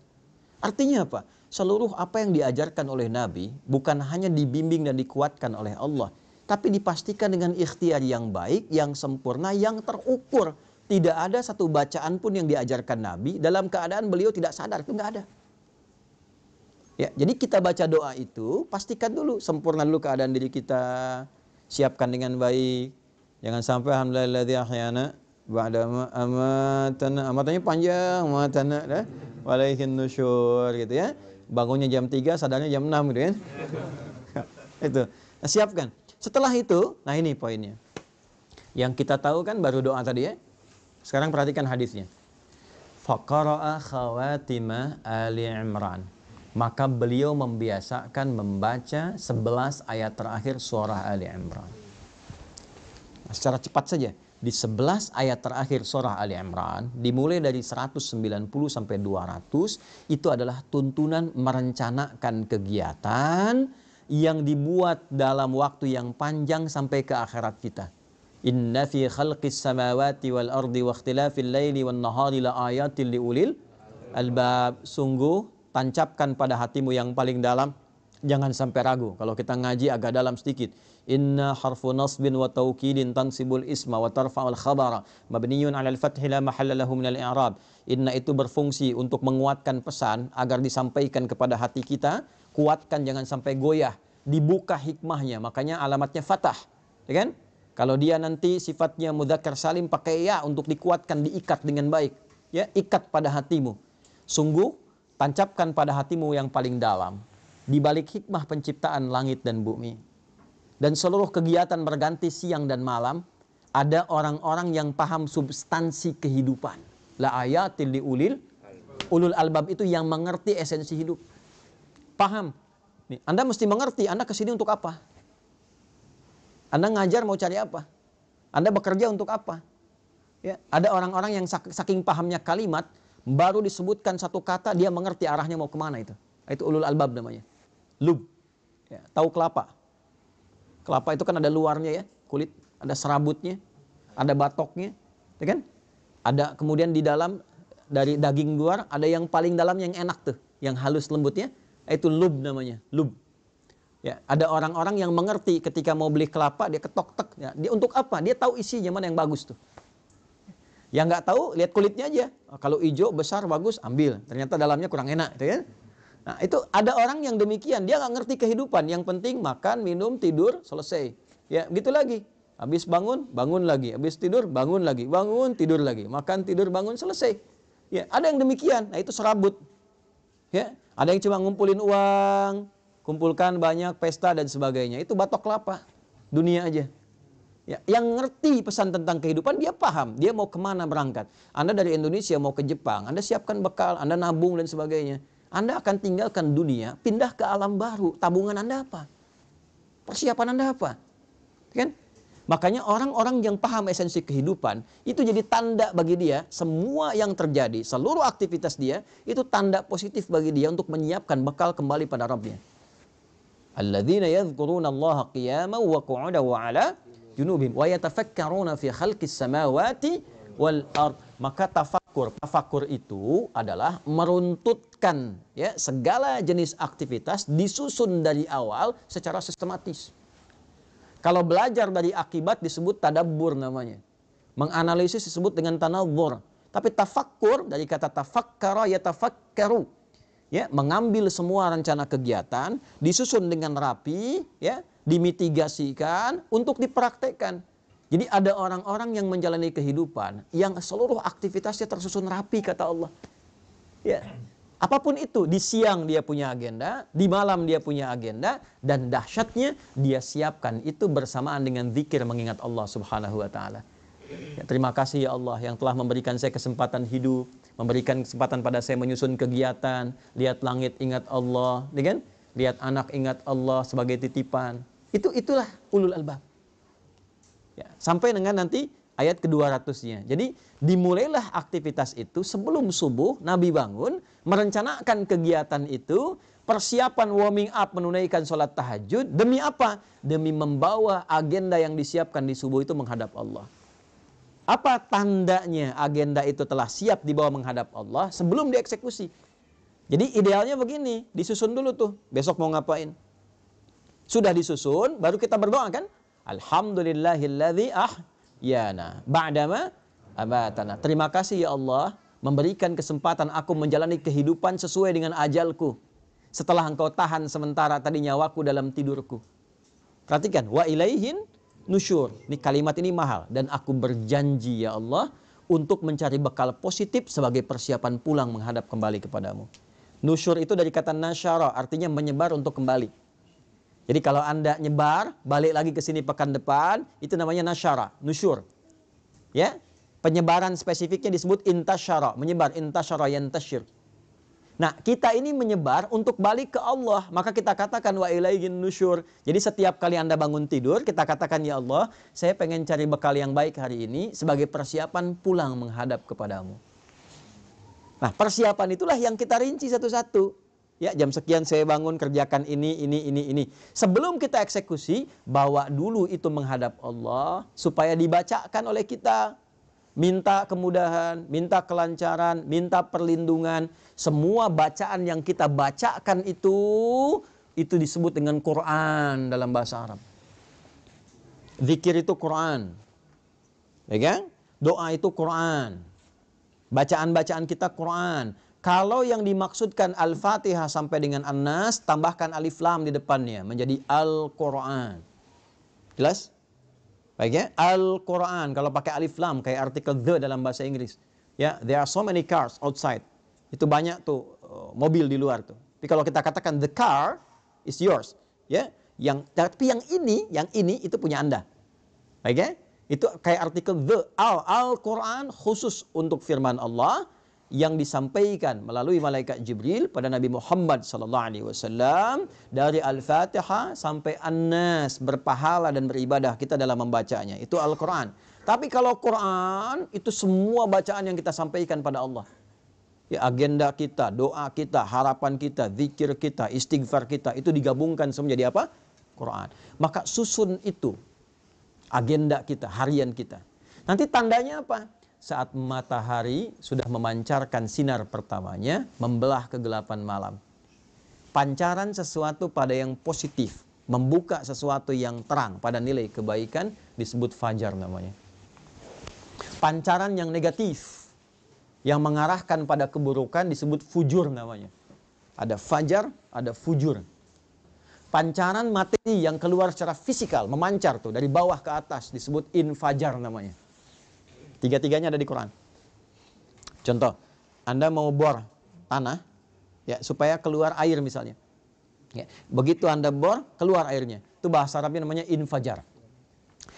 Artinya apa? Seluruh apa yang diajarkan oleh Nabi bukan hanya dibimbing dan dikuatkan oleh Allah, tapi dipastikan dengan ikhtiar yang baik, yang sempurna, yang terukur. Tidak ada satu bacaan pun yang diajarkan Nabi dalam keadaan beliau tidak sadar, itu nggak ada. Ya, jadi kita baca doa itu, pastikan dulu, sempurna dulu keadaan diri kita, siapkan dengan baik. Jangan sampai alhamdulilladzi ahyana ba'da ma amatana. Amatannya panjang, amatana walaihin nusyur gitu ya. Bangunnya jam 3, sadarnya jam 6 gitu kan. Itu. Nah, siapkan. Setelah itu, nah ini poinnya. Yang kita tahu kan baru doa tadi ya. Sekarang perhatikan hadisnya. Faqara'a khawatimah Ali Imran. Maka beliau membiasakan membaca 11 ayat terakhir surah Ali Imran. Nah, secara cepat saja. Di 11 ayat terakhir surah Ali Imran, dimulai dari 190 sampai 200, itu adalah tuntunan merencanakan kegiatan yang dibuat dalam waktu yang panjang sampai ke akhirat kita. Inna fi khalqis samawati wal ardi wa ikhtilafil laili wan nahari la ayatil liulil albab. Sungguh tancapkan pada hatimu yang paling dalam, jangan sampai ragu. Kalau kita ngaji agak dalam sedikit. Inna harfu nasbin wa taukidin tansibul isma wa tarfa'ul khabara mabniyun 'alal fathi la mahalla lahu minal i'rab. Inna itu berfungsi untuk menguatkan pesan agar disampaikan kepada hati kita. Kuatkan, jangan sampai goyah. Dibuka hikmahnya, makanya alamatnya fathah, ya kan? Kalau dia nanti sifatnya mudzakkar salim, pakai ya untuk dikuatkan, diikat dengan baik, ya, ikat pada hatimu. Sungguh tancapkan pada hatimu yang paling dalam. di balik hikmah penciptaan langit dan bumi dan seluruh kegiatan berganti siang dan malam, ada orang-orang yang paham substansi kehidupan. La ayatil liulil ulul albab, itu yang mengerti esensi hidup. Paham. Nih, Anda mesti mengerti, Anda kesini untuk apa? Anda ngajar mau cari apa? Anda bekerja untuk apa? Ya, ada orang-orang yang saking pahamnya kalimat, baru disebutkan satu kata, dia mengerti arahnya mau kemana itu. Itu ulul albab namanya. Lub. Ya, tahu kelapa? Kelapa itu kan ada luarnya ya, kulit, ada serabutnya, ada batoknya, ya kan? Ada kemudian di dalam, dari daging luar, ada yang paling dalam yang enak tuh, yang halus lembutnya, itu lub namanya, lub. Ya, ada orang-orang yang mengerti ketika mau beli kelapa, dia ketok-tek. Ya, dia untuk apa? Dia tahu isinya mana yang bagus tuh. Yang nggak tahu, lihat kulitnya aja. Kalau hijau, besar, bagus, ambil. Ternyata dalamnya kurang enak, gitu kan? Nah, itu ada orang yang demikian, dia nggak ngerti kehidupan. Yang penting makan, minum, tidur, selesai. Ya, gitu lagi. Habis bangun, bangun lagi. Habis tidur, bangun lagi. Bangun, tidur lagi. Makan, tidur, bangun, selesai. Ya, ada yang demikian. Nah, itu serabut. Ya, ada yang cuma ngumpulin uang, kumpulkan banyak pesta dan sebagainya. Itu batok kelapa. Dunia aja. Ya, yang ngerti pesan tentang kehidupan, dia paham. Dia mau kemana berangkat. Anda dari Indonesia mau ke Jepang, Anda siapkan bekal, Anda nabung dan sebagainya. Anda akan tinggalkan dunia, pindah ke alam baru. Tabungan Anda apa? Persiapan Anda apa? Kan? Makanya orang-orang yang paham esensi kehidupan, itu jadi tanda bagi dia, semua yang terjadi, seluruh aktivitas dia, itu tanda positif bagi dia untuk menyiapkan bekal kembali pada Rabbnya. Alladzina yadhkuruna Allah qiyaman wa qu'udan wa 'ala junubihim wa yatafakkaruna fi khalqis samawati wal ard. Maka tafakur itu adalah meruntutkan ya segala jenis aktivitas, disusun dari awal secara sistematis. Kalau belajar dari akibat disebut tadabbur namanya. Menganalisis disebut dengan tanadzur. Tapi tafakkur dari kata tafakkara yatafakkaru. Ya, mengambil semua rencana kegiatan, disusun dengan rapi, ya, dimitigasikan untuk dipraktekkan. Jadi ada orang-orang yang menjalani kehidupan yang seluruh aktivitasnya tersusun rapi kata Allah. Ya, apapun itu, di siang dia punya agenda, di malam dia punya agenda, dan dahsyatnya dia siapkan itu bersamaan dengan zikir mengingat Allah Subhanahu wa taala. Ya, terima kasih ya Allah yang telah memberikan saya kesempatan hidup, memberikan kesempatan pada saya menyusun kegiatan, lihat langit ingat Allah, ya kan? Lihat anak ingat Allah sebagai titipan. Itulah ulul albab. Ya, sampai dengan nanti ayat ke-200-nya. Jadi dimulailah aktivitas itu sebelum subuh, Nabi bangun, merencanakan kegiatan itu, persiapan warming up menunaikan sholat tahajud. Demi apa? Demi membawa agenda yang disiapkan di subuh itu menghadap Allah. Apa tandanya agenda itu telah siap dibawa menghadap Allah sebelum dieksekusi? Jadi idealnya begini, disusun dulu tuh, besok mau ngapain. Sudah disusun, baru kita berdoa kan? Alhamdulillahilladzi ahyana ba'dama amatana. Terima kasih ya Allah memberikan kesempatan aku menjalani kehidupan sesuai dengan ajalku. Setelah engkau tahan sementara tadi nyawaku dalam tidurku. Perhatikan, wa ilaihin nusyur. Ini kalimat ini mahal. Dan aku berjanji ya Allah untuk mencari bekal positif sebagai persiapan pulang menghadap kembali kepadamu. Nusyur itu dari kata nasyara, artinya menyebar untuk kembali. Jadi kalau Anda nyebar, balik lagi ke sini pekan depan, itu namanya nasyara, nusyur. Ya, penyebaran spesifiknya disebut intasyara, menyebar, intasyara yantasyir. Nah, kita ini menyebar untuk balik ke Allah, maka kita katakan wa ilaihin nusyur. Jadi setiap kali Anda bangun tidur, kita katakan ya Allah, saya pengen cari bekal yang baik hari ini sebagai persiapan pulang menghadap kepadamu. Nah, persiapan itulah yang kita rinci satu-satu. Ya, jam sekian saya bangun kerjakan ini. Sebelum kita eksekusi, bawa dulu itu menghadap Allah supaya dibacakan oleh kita. Minta kemudahan, minta kelancaran, minta perlindungan. Semua bacaan yang kita bacakan itu disebut dengan Quran dalam bahasa Arab. Zikir itu Quran. Ya kan? Doa itu Quran. Bacaan-bacaan kita Quran. Kalau yang dimaksudkan Al-Fatihah sampai dengan An-Nas, tambahkan alif lam di depannya, menjadi Al-Quran. Jelas? Baik ya? Al-Quran, kalau pakai alif lam, kayak artikel the dalam bahasa Inggris. Ya, there are so many cars outside. Itu banyak tuh mobil di luar tuh. Tapi kalau kita katakan the car, is yours. Ya, tapi yang ini itu punya Anda. Baik ya? Itu kayak artikel Al-Quran khusus untuk firman Allah yang disampaikan melalui malaikat Jibril pada Nabi Muhammad SAW dari Al-Fatihah sampai An-Nas, berpahala dan beribadah kita dalam membacanya. Itu Al-Quran. Tapi kalau Quran itu semua bacaan yang kita sampaikan pada Allah. Ya, agenda kita, doa kita, harapan kita, zikir kita, istighfar kita itu digabungkan semua jadi apa? Quran. Maka susun itu agenda kita, harian kita. Nanti tandanya apa? Saat matahari sudah memancarkan sinar pertamanya, membelah kegelapan malam. Pancaran sesuatu pada yang positif, membuka sesuatu yang terang pada nilai kebaikan disebut fajar namanya. Pancaran yang negatif, yang mengarahkan pada keburukan disebut fujur namanya. Ada fajar, ada fujur. Pancaran materi yang keluar secara fisikal, memancar tuh dari bawah ke atas disebut infajar namanya. Tiga-tiganya ada di Quran. Contoh, Anda mau bor tanah ya supaya keluar air misalnya. Ya, begitu Anda bor, keluar airnya. Itu bahasa Arabnya namanya infajar.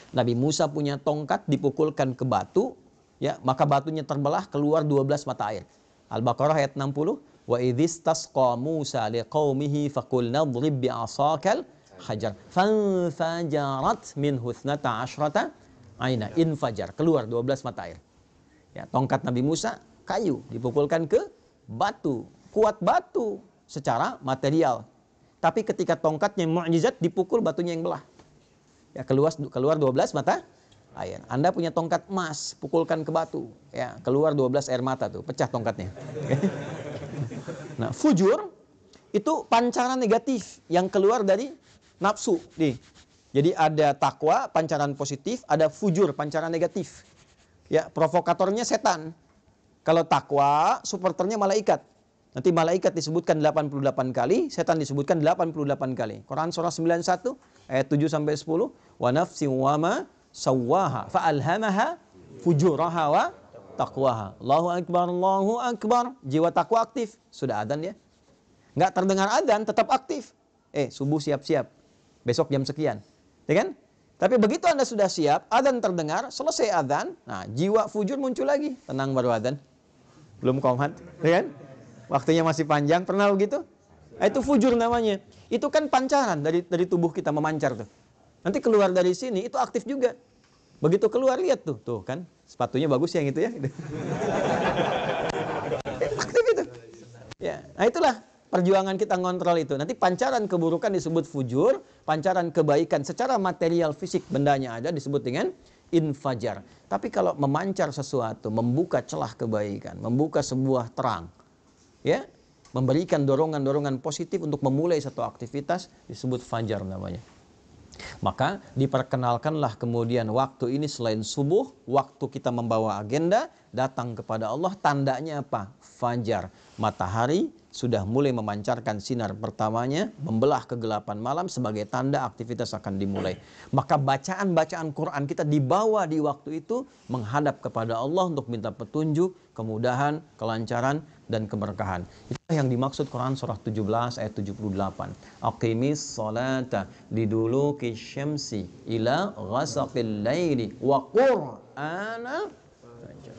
Nabi Musa punya tongkat dipukulkan ke batu, ya, maka batunya terbelah keluar 12 mata air. Al-Baqarah ayat 60. Wa idhistasqa Musa liqaumihi faqulna idrib bi'asakal hajar fanfajarat minhu 12 aina. Infajar, keluar 12 mata air. Ya, tongkat Nabi Musa kayu dipukulkan ke batu, kuat batu secara material. Tapi ketika tongkatnya mukjizat dipukul batunya yang belah. Ya, keluar 12 mata air. Anda punya tongkat emas, pukulkan ke batu, ya, keluar 12 air mata tuh, pecah tongkatnya. Nah, fujur itu pancaran negatif yang keluar dari nafsu. Jadi ada takwa, pancaran positif, ada fujur, pancaran negatif. Ya, provokatornya setan. Kalau takwa, supporternya malaikat. Nanti malaikat disebutkan 88 kali, setan disebutkan 88 kali. Quran surah 91 ayat 7 sampai 10. Wa nafsin wa ma sawwaha fa alhamaha fujuraha wa taqwaha. Allahu akbar, Allahu akbar. Jiwa takwa aktif. Sudah adzan ya. Nggak terdengar adzan, tetap aktif. Subuh siap-siap. Besok jam sekian. Ya kan? Tapi begitu Anda sudah siap, adzan terdengar, selesai adzan, nah jiwa fujur muncul lagi. Tenang baru adzan. Belum qomat, ya kan? Waktunya masih panjang, pernah begitu? Itu fujur namanya. Itu kan pancaran dari tubuh kita memancar tuh. Nanti keluar dari sini itu aktif juga. Begitu keluar lihat tuh kan sepatunya bagus yang itu ya. Aktif itu. Ya, nah itulah perjuangan kita ngontrol itu. Nanti pancaran keburukan disebut fujur, pancaran kebaikan secara material fisik bendanya ada disebut dengan infajar. Tapi kalau memancar sesuatu, membuka celah kebaikan, membuka sebuah terang, ya, memberikan dorongan-dorongan positif untuk memulai satu aktivitas disebut fajar namanya. Maka diperkenalkanlah kemudian waktu ini selain subuh, waktu kita membawa agenda, datang kepada Allah, tandanya apa? Fajar. Matahari sudah mulai memancarkan sinar pertamanya, membelah kegelapan malam sebagai tanda aktivitas akan dimulai. Maka bacaan-bacaan Quran kita dibawa di waktu itu menghadap kepada Allah untuk minta petunjuk, kemudahan, kelancaran, dan keberkahan. Itulah yang dimaksud Quran surah 17 ayat 78. Aqimis salata liduluki syamsi ila ghasaqil laili wa qur'anal fajr.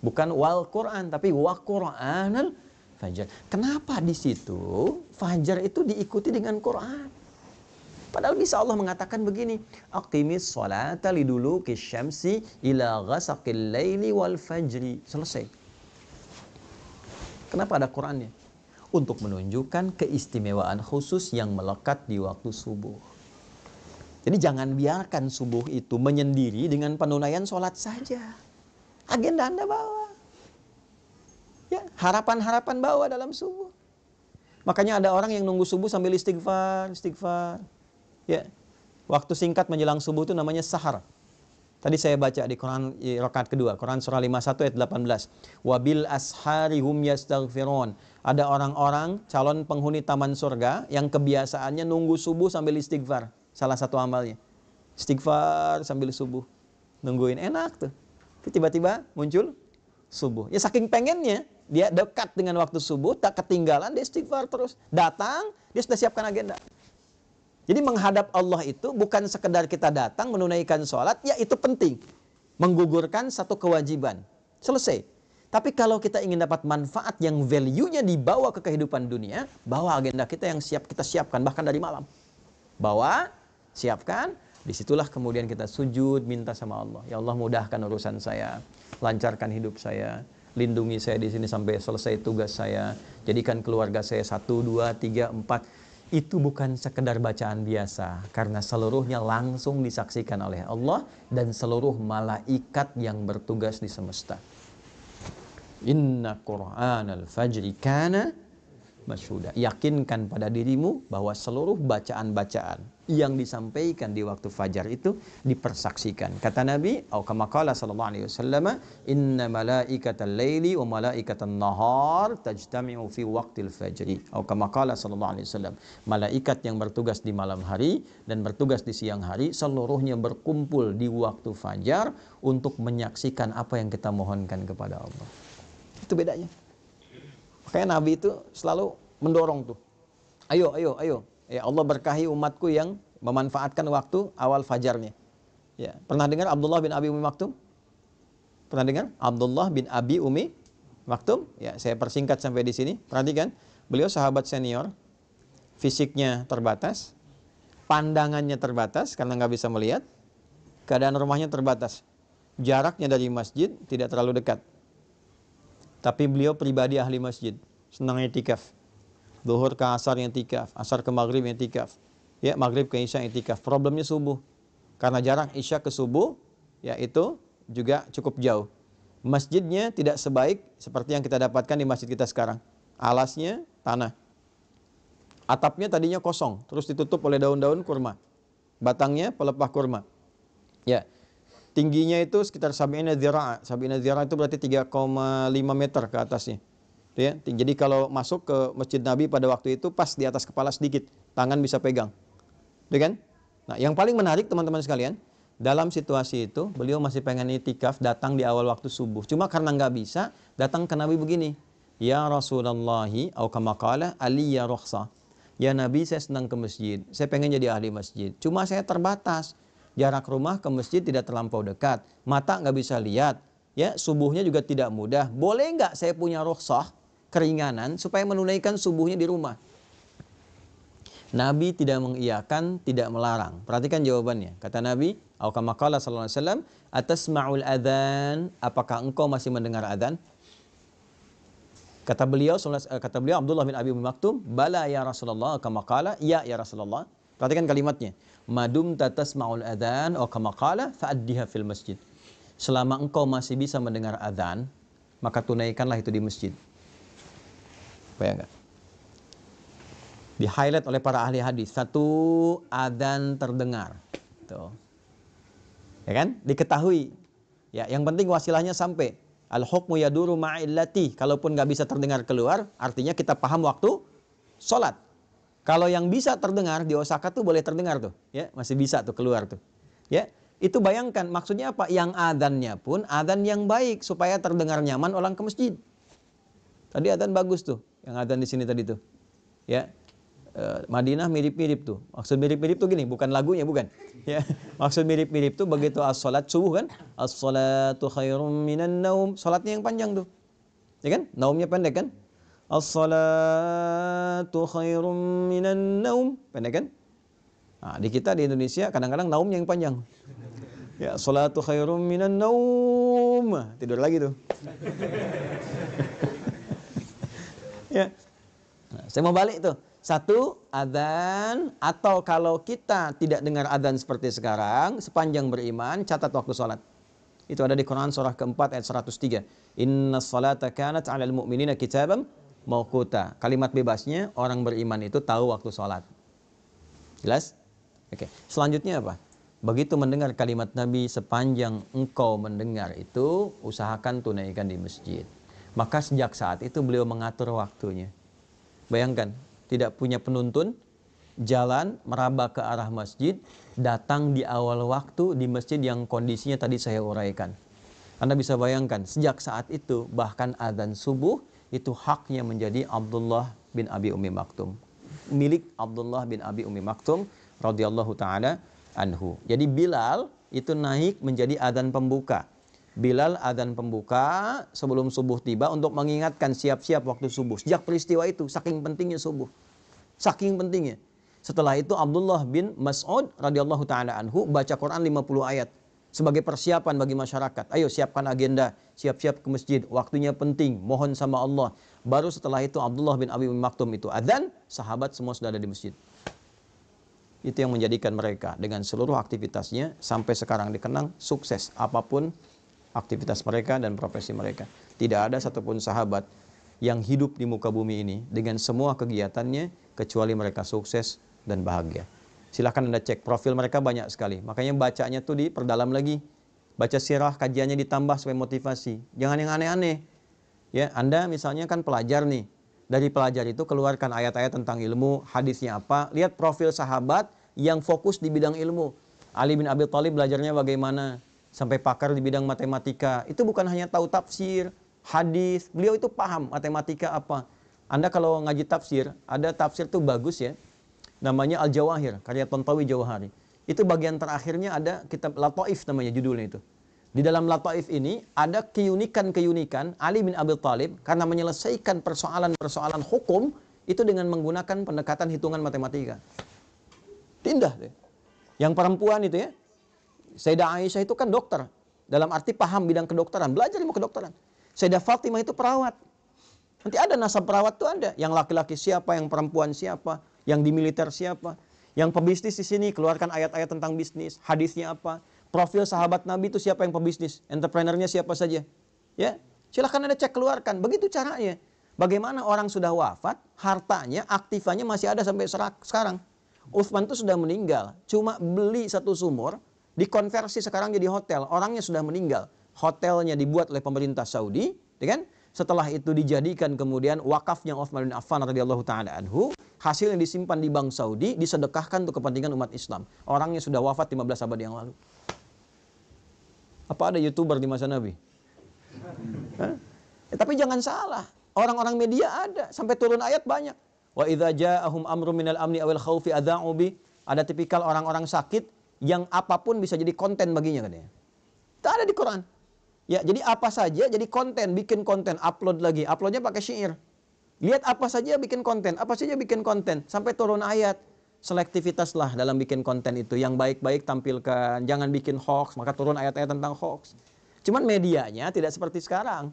Bukan wal Quran tapi wa qur'anal fajr. Kenapa di situ fajar itu diikuti dengan Quran? Padahal bisa Allah mengatakan begini, aqimis salata liduluki syamsi ila ghasaqil laili wal fajri. Selesai. Kenapa ada Qurannya? Untuk menunjukkan keistimewaan khusus yang melekat di waktu subuh. Jadi jangan biarkan subuh itu menyendiri dengan penunaian sholat saja. Agenda Anda bawa. Ya, harapan-harapan bawa dalam subuh. Makanya ada orang yang nunggu subuh sambil istighfar. Ya, waktu singkat menjelang subuh itu namanya sahar. Tadi saya baca di Quran rakaat kedua, Quran surah 51 ayat 18. Wabil ashari hum yastaghfirun. Ada orang-orang calon penghuni taman surga yang kebiasaannya nunggu subuh sambil istighfar. Salah satu amalnya. Istighfar sambil subuh. Nungguin enak tuh. Tiba-tiba muncul subuh. Ya saking pengennya dia dekat dengan waktu subuh, tak ketinggalan, dia istighfar terus. Datang, dia sudah siapkan agenda. Jadi menghadap Allah itu bukan sekedar kita datang menunaikan sholat, ya itu penting. Menggugurkan satu kewajiban. Selesai. Tapi kalau kita ingin dapat manfaat yang value-nya dibawa ke kehidupan dunia, bawa agenda kita yang kita siapkan, bahkan dari malam. Bawa, siapkan, disitulah kemudian kita sujud, minta sama Allah. Ya Allah, mudahkan urusan saya, lancarkan hidup saya, lindungi saya di sini sampai selesai tugas saya, jadikan keluarga saya 1, 2, 3, 4. Itu bukan sekedar bacaan biasa, karena seluruhnya langsung disaksikan oleh Allah dan seluruh malaikat yang bertugas di semesta. Inna Qur'anal fajri kana masyhuda. Yakinkan pada dirimu bahwa seluruh bacaan-bacaan yang disampaikan di waktu fajar itu dipersaksikan. Kata Nabi, atau kama qala sallallahu alaihi wasallam, inna malaikatal laili wa malaikatan nahar tajtami'u fi waqtil fajri. Atau kama qala sallallahu alaihi wasallam, malaikat yang bertugas di malam hari dan bertugas di siang hari seluruhnya berkumpul di waktu fajar untuk menyaksikan apa yang kita mohonkan kepada Allah. Itu bedanya. Makanya Nabi itu selalu mendorong tuh. Ayo. Ya Allah berkahi umatku yang memanfaatkan waktu awal fajarnya. Ya, pernah dengar Abdullah bin Abi Umi Maktum? Pernah dengar? Abdullah bin Abi Umi Maktum? Ya, saya persingkat sampai di sini. Perhatikan, beliau sahabat senior, fisiknya terbatas, pandangannya terbatas karena nggak bisa melihat, keadaan rumahnya terbatas, jaraknya dari masjid tidak terlalu dekat. Tapi beliau pribadi ahli masjid, senang i'tikaf. Zuhur ke asar i'tikaf, asar ke maghrib i'tikaf. Ya, maghrib ke isya i'tikaf. Problemnya subuh. Karena jarak isya ke subuh, ya itu juga cukup jauh. Masjidnya tidak sebaik seperti yang kita dapatkan di masjid kita sekarang. Alasnya tanah. Atapnya tadinya kosong, terus ditutup oleh daun-daun kurma. Batangnya pelepah kurma. Ya. Tingginya itu sekitar sab'ina dzira'. Sab'ina dzira' itu berarti 3,5 meter ke atasnya. Ya, jadi kalau masuk ke Masjid Nabi pada waktu itu pas di atas kepala sedikit, tangan bisa pegang. Ya kan? Nah, yang paling menarik teman-teman sekalian, dalam situasi itu beliau masih pengen itikaf, datang di awal waktu subuh. Cuma karena nggak bisa, datang ke Nabi begini. Ya Rasulullahi, atau kama qala aliyya rukhsah. Ya Nabi, saya senang ke masjid. Saya pengen jadi ahli masjid. Cuma saya terbatas. Jarak rumah ke masjid tidak terlampau dekat. Mata nggak bisa lihat. Ya, subuhnya juga tidak mudah. Boleh nggak saya punya rukhsah, keringanan, supaya menunaikan subuhnya di rumah? Nabi tidak mengiyakan, tidak melarang. Perhatikan jawabannya. Kata Nabi, atau kama qala sallallahu alaihi wasallam, atasma'ul adzan, apakah engkau masih mendengar adzan? Kata beliau Abdullah bin Abi Maktum, bala ya Rasulullah, kama qala, ya Rasulullah. Perhatikan kalimatnya. Madum tatasma'ul adzan atau kama qala fa'addiha fil masjid. Selama engkau masih bisa mendengar adzan, maka tunaikanlah itu di masjid. Bayangkan. Di-highlight oleh para ahli hadis, satu adzan terdengar. Tuh. Ya kan? Diketahui. Ya, yang penting wasilahnya sampai. Al-hukmu yaduru ma'illati. Kalaupun nggak bisa terdengar keluar, artinya kita paham waktu sholat. Kalau yang bisa terdengar di Osaka tuh boleh terdengar tuh, ya, masih bisa tuh keluar tuh. Ya, itu bayangkan maksudnya apa? Yang adzannya pun adzan yang baik supaya terdengar nyaman orang ke masjid. Tadi adzan bagus tuh, yang adzan di sini tadi tuh. Ya. Madinah mirip-mirip tuh. Maksud mirip-mirip tuh gini, bukan lagunya, bukan. Ya. Maksud mirip-mirip tuh begitu as-salat subuh kan? As-salatu khairum minan naum. Salatnya yang panjang tuh. Ya kan? Naumnya pendek kan? As-salatu khairum minan naum. Pendek kan? Nah, di kita di Indonesia kadang-kadang naumnya yang panjang. Ya, salatu khairum minan naum. Tidur lagi tuh. Ya. Nah, saya mau balik tuh. Satu, adzan, atau kalau kita tidak dengar adzan seperti sekarang, sepanjang beriman, catat waktu sholat. Itu ada di Quran surah keempat ayat 103. Inna salata kanat 'alal mu'minina kitaban mauquta. Kalimat bebasnya, orang beriman itu tahu waktu sholat. Jelas? Oke. Selanjutnya apa? Begitu mendengar kalimat Nabi, sepanjang engkau mendengar itu, usahakan tunaikan di masjid. Maka sejak saat itu beliau mengatur waktunya. Bayangkan, tidak punya penuntun, jalan meraba ke arah masjid, datang di awal waktu di masjid yang kondisinya tadi saya uraikan. Anda bisa bayangkan, sejak saat itu bahkan adzan subuh itu haknya menjadi Abdullah bin Abi Ummi Maktum. Milik Abdullah bin Abi Ummi Maktum radhiyallahu taala anhu. Jadi Bilal itu naik menjadi adzan pembuka. Bilal adzan pembuka sebelum subuh tiba untuk mengingatkan siap-siap waktu subuh. Sejak peristiwa itu saking pentingnya subuh. Saking pentingnya. Setelah itu Abdullah bin Mas'ud radhiyallahu taala anhu baca Quran 50 ayat sebagai persiapan bagi masyarakat. Ayo siapkan agenda, siap-siap ke masjid, waktunya penting, mohon sama Allah. Baru setelah itu Abdullah bin Abi Maktum itu adzan, sahabat semua sudah ada di masjid. Itu yang menjadikan mereka dengan seluruh aktivitasnya sampai sekarang dikenang sukses apapun aktivitas mereka dan profesi mereka. Tidak ada satupun sahabat yang hidup di muka bumi ini dengan semua kegiatannya kecuali mereka sukses dan bahagia. Silahkan Anda cek profil mereka banyak sekali. Makanya bacanya tuh diperdalam lagi. Baca sirah, kajiannya ditambah supaya motivasi. Jangan yang aneh-aneh. Ya, Anda misalnya kan pelajar nih. Dari pelajar itu keluarkan ayat-ayat tentang ilmu, hadisnya apa. Lihat profil sahabat yang fokus di bidang ilmu. Ali bin Abi Thalib belajarnya bagaimana? Sampai pakar di bidang matematika. Itu bukan hanya tahu tafsir, hadis. Beliau itu paham matematika apa. Anda kalau ngaji tafsir, ada tafsir tuh bagus ya. Namanya Al-Jawahir, karya Tontawi Jawahari. Itu bagian terakhirnya ada kitab Lataif namanya judulnya itu. Di dalam Lataif ini ada keunikan-keunikan Ali bin Abi Thalib karena menyelesaikan persoalan-persoalan hukum itu dengan menggunakan pendekatan hitungan matematika. Indah deh. Yang perempuan itu ya, Sayyidah Aisyah itu kan dokter. Dalam arti paham bidang kedokteran, belajar ilmu kedokteran. Sayyidah Fatimah itu perawat. Nanti ada nasab perawat tuh ada. Yang laki-laki siapa, yang perempuan siapa, yang di militer siapa, yang pebisnis di sini keluarkan ayat-ayat tentang bisnis, hadisnya apa, profil sahabat Nabi itu siapa yang pebisnis, entrepreneurnya siapa saja, ya silahkan Anda cek keluarkan. Begitu caranya. Bagaimana orang sudah wafat, hartanya, aktifannya masih ada sampai sekarang. Utsman itu sudah meninggal, cuma beli satu sumur, dikonversi sekarang jadi hotel. Orangnya sudah meninggal, hotelnya dibuat oleh pemerintah Saudi, ya kan? Setelah itu dijadikan kemudian wakafnya Utsman bin Affan radhiyallahu taala anhu. Hasil yang disimpan di bank Saudi disedekahkan untuk kepentingan umat Islam. Orangnya sudah wafat 15 abad yang lalu. Apa ada YouTuber di masa Nabi? Tapi jangan salah. Orang-orang media ada. Sampai turun ayat banyak. Wa idza ja'ahum amrun minal amni awil khaufi adza'u bi. Ada tipikal orang-orang sakit yang apapun bisa jadi konten baginya katanya. Itu ada di Quran. Ya, jadi apa saja jadi konten, bikin konten, upload lagi. Uploadnya pakai syair. Lihat apa saja bikin konten, apa saja bikin konten. Sampai turun ayat. Selektivitaslah dalam bikin konten itu. Yang baik-baik tampilkan. Jangan bikin hoax, maka turun ayat-ayat tentang hoax. Cuman medianya tidak seperti sekarang.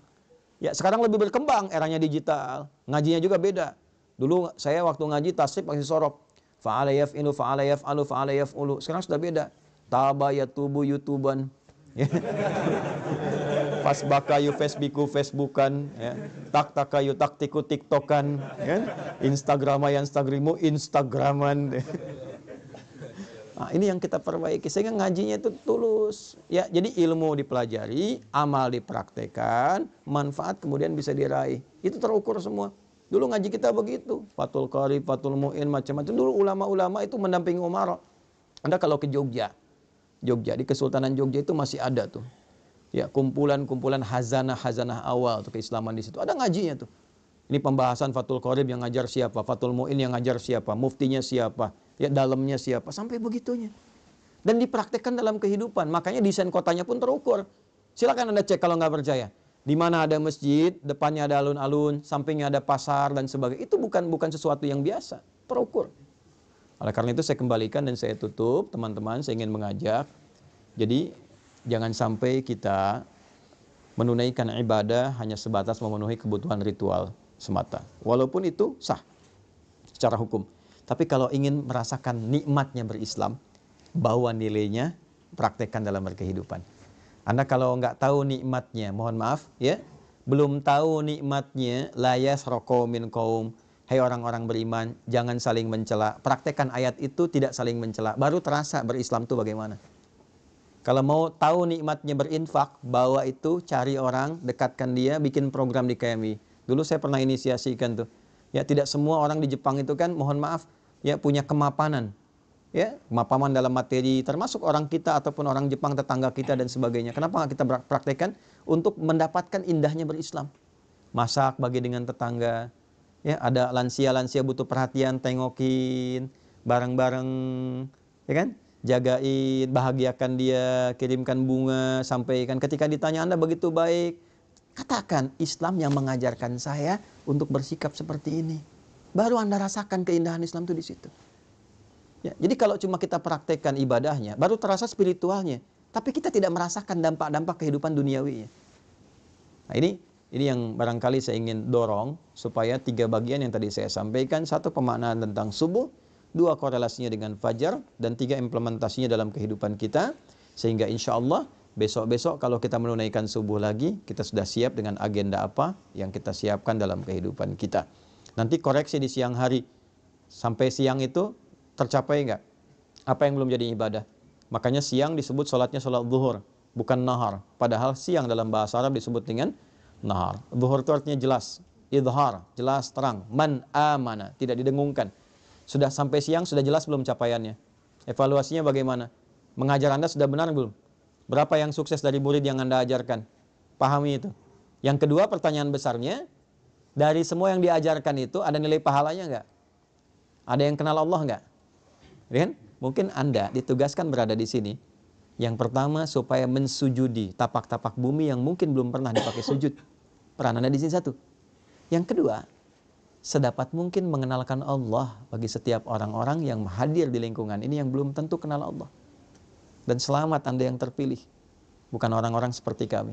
Ya, sekarang lebih berkembang, eranya digital. Ngajinya juga beda. Dulu saya waktu ngaji tasrif masih sorop. Fa'ala yaf'ilu, fa'ala yaf'alu, fa'ala yaf'ulu. Sekarang sudah beda. Taba yatubu yutuban. Pas bakayu Facebookan, ya. Tak takayu taktiku TikTokan, ya. Instagrama yang Instagraman. Nah, ini yang kita perbaiki sehingga ngajinya itu tulus. Ya, jadi ilmu dipelajari, amal dipraktekkan, manfaat kemudian bisa diraih. Itu terukur semua. Dulu ngaji kita begitu, Fathul Qarib, Fathul Mu'in, macam-macam. Dulu ulama-ulama itu mendampingi Umar. Anda kalau ke Jogja di Kesultanan Jogja itu masih ada tuh. Ya, kumpulan-kumpulan hazanah awal tuh keislaman di situ. Ada ngajinya tuh. Ini pembahasan Fathul Qarib yang ngajar siapa, Fathul Mu'in yang ngajar siapa, muftinya siapa, ya dalamnya siapa, sampai begitunya. Dan dipraktekkan dalam kehidupan. Makanya desain kotanya pun terukur. Silakan Anda cek kalau nggak percaya. Di mana ada masjid, depannya ada alun-alun, sampingnya ada pasar dan sebagainya. Itu bukan sesuatu yang biasa, terukur. Oleh karena itu saya kembalikan dan saya tutup, teman-teman, saya ingin mengajak. Jadi jangan sampai kita menunaikan ibadah hanya sebatas memenuhi kebutuhan ritual semata. Walaupun itu sah secara hukum. Tapi kalau ingin merasakan nikmatnya berislam, bawa nilainya, praktekkan dalam berkehidupan. Anda kalau nggak tahu nikmatnya, mohon maaf ya, belum tahu nikmatnya, la yasraqu min qaum. Hai orang-orang beriman, jangan saling mencela. Praktekkan ayat itu, tidak saling mencela. Baru terasa berislam itu bagaimana. Kalau mau tahu nikmatnya berinfak, bawa itu, cari orang, dekatkan dia, bikin program di KMI. Dulu saya pernah inisiasikan tuh. Ya, tidak semua orang di Jepang itu kan, mohon maaf, ya punya kemapanan. Ya, kemapanan dalam materi, termasuk orang kita ataupun orang Jepang, tetangga kita dan sebagainya. Kenapa nggak kita praktekkan untuk mendapatkan indahnya berislam? masak bagi dengan tetangga. Ya, ada lansia-lansia butuh perhatian, tengokin bareng-bareng, ya kan? Jagain, bahagiakan dia, kirimkan bunga, sampaikan. Ketika ditanya Anda begitu baik, katakan Islam yang mengajarkan saya untuk bersikap seperti ini. Baru Anda rasakan keindahan Islam itu di situ. Ya, jadi kalau cuma kita praktekkan ibadahnya, baru terasa spiritualnya. Tapi kita tidak merasakan dampak-dampak kehidupan duniawinya. Nah, ini yang barangkali saya ingin dorong supaya 3 bagian yang tadi saya sampaikan. 1, pemaknaan tentang subuh. 2, korelasinya dengan fajar. Dan 3, implementasinya dalam kehidupan kita. Sehingga insya Allah besok-besok kalau kita menunaikan subuh lagi, kita sudah siap dengan agenda apa yang kita siapkan dalam kehidupan kita. Nanti koreksi di siang hari. Sampai siang itu tercapai enggak? Apa yang belum jadi ibadah? Makanya siang disebut sholatnya sholat zuhur, bukan nahar. Padahal siang dalam bahasa Arab disebut dengan nahar. Zuhur itu artinya jelas, idhar, jelas, terang. Man amana, tidak didengungkan. Sudah sampai siang, sudah jelas belum capaiannya? Evaluasinya bagaimana? Mengajar Anda sudah benar belum? Berapa yang sukses dari murid yang Anda ajarkan? Pahami itu. Yang kedua, pertanyaan besarnya, dari semua yang diajarkan itu ada nilai pahalanya enggak? Ada yang kenal Allah enggak? Kan? Mungkin Anda ditugaskan berada di sini. Yang pertama, supaya mensujudi tapak-tapak bumi yang mungkin belum pernah dipakai sujud. Peran Anda di sini 1. Yang kedua, sedapat mungkin mengenalkan Allah bagi setiap orang-orang yang hadir di lingkungan ini yang belum tentu kenal Allah. Dan selamat Anda yang terpilih, bukan orang-orang seperti kami.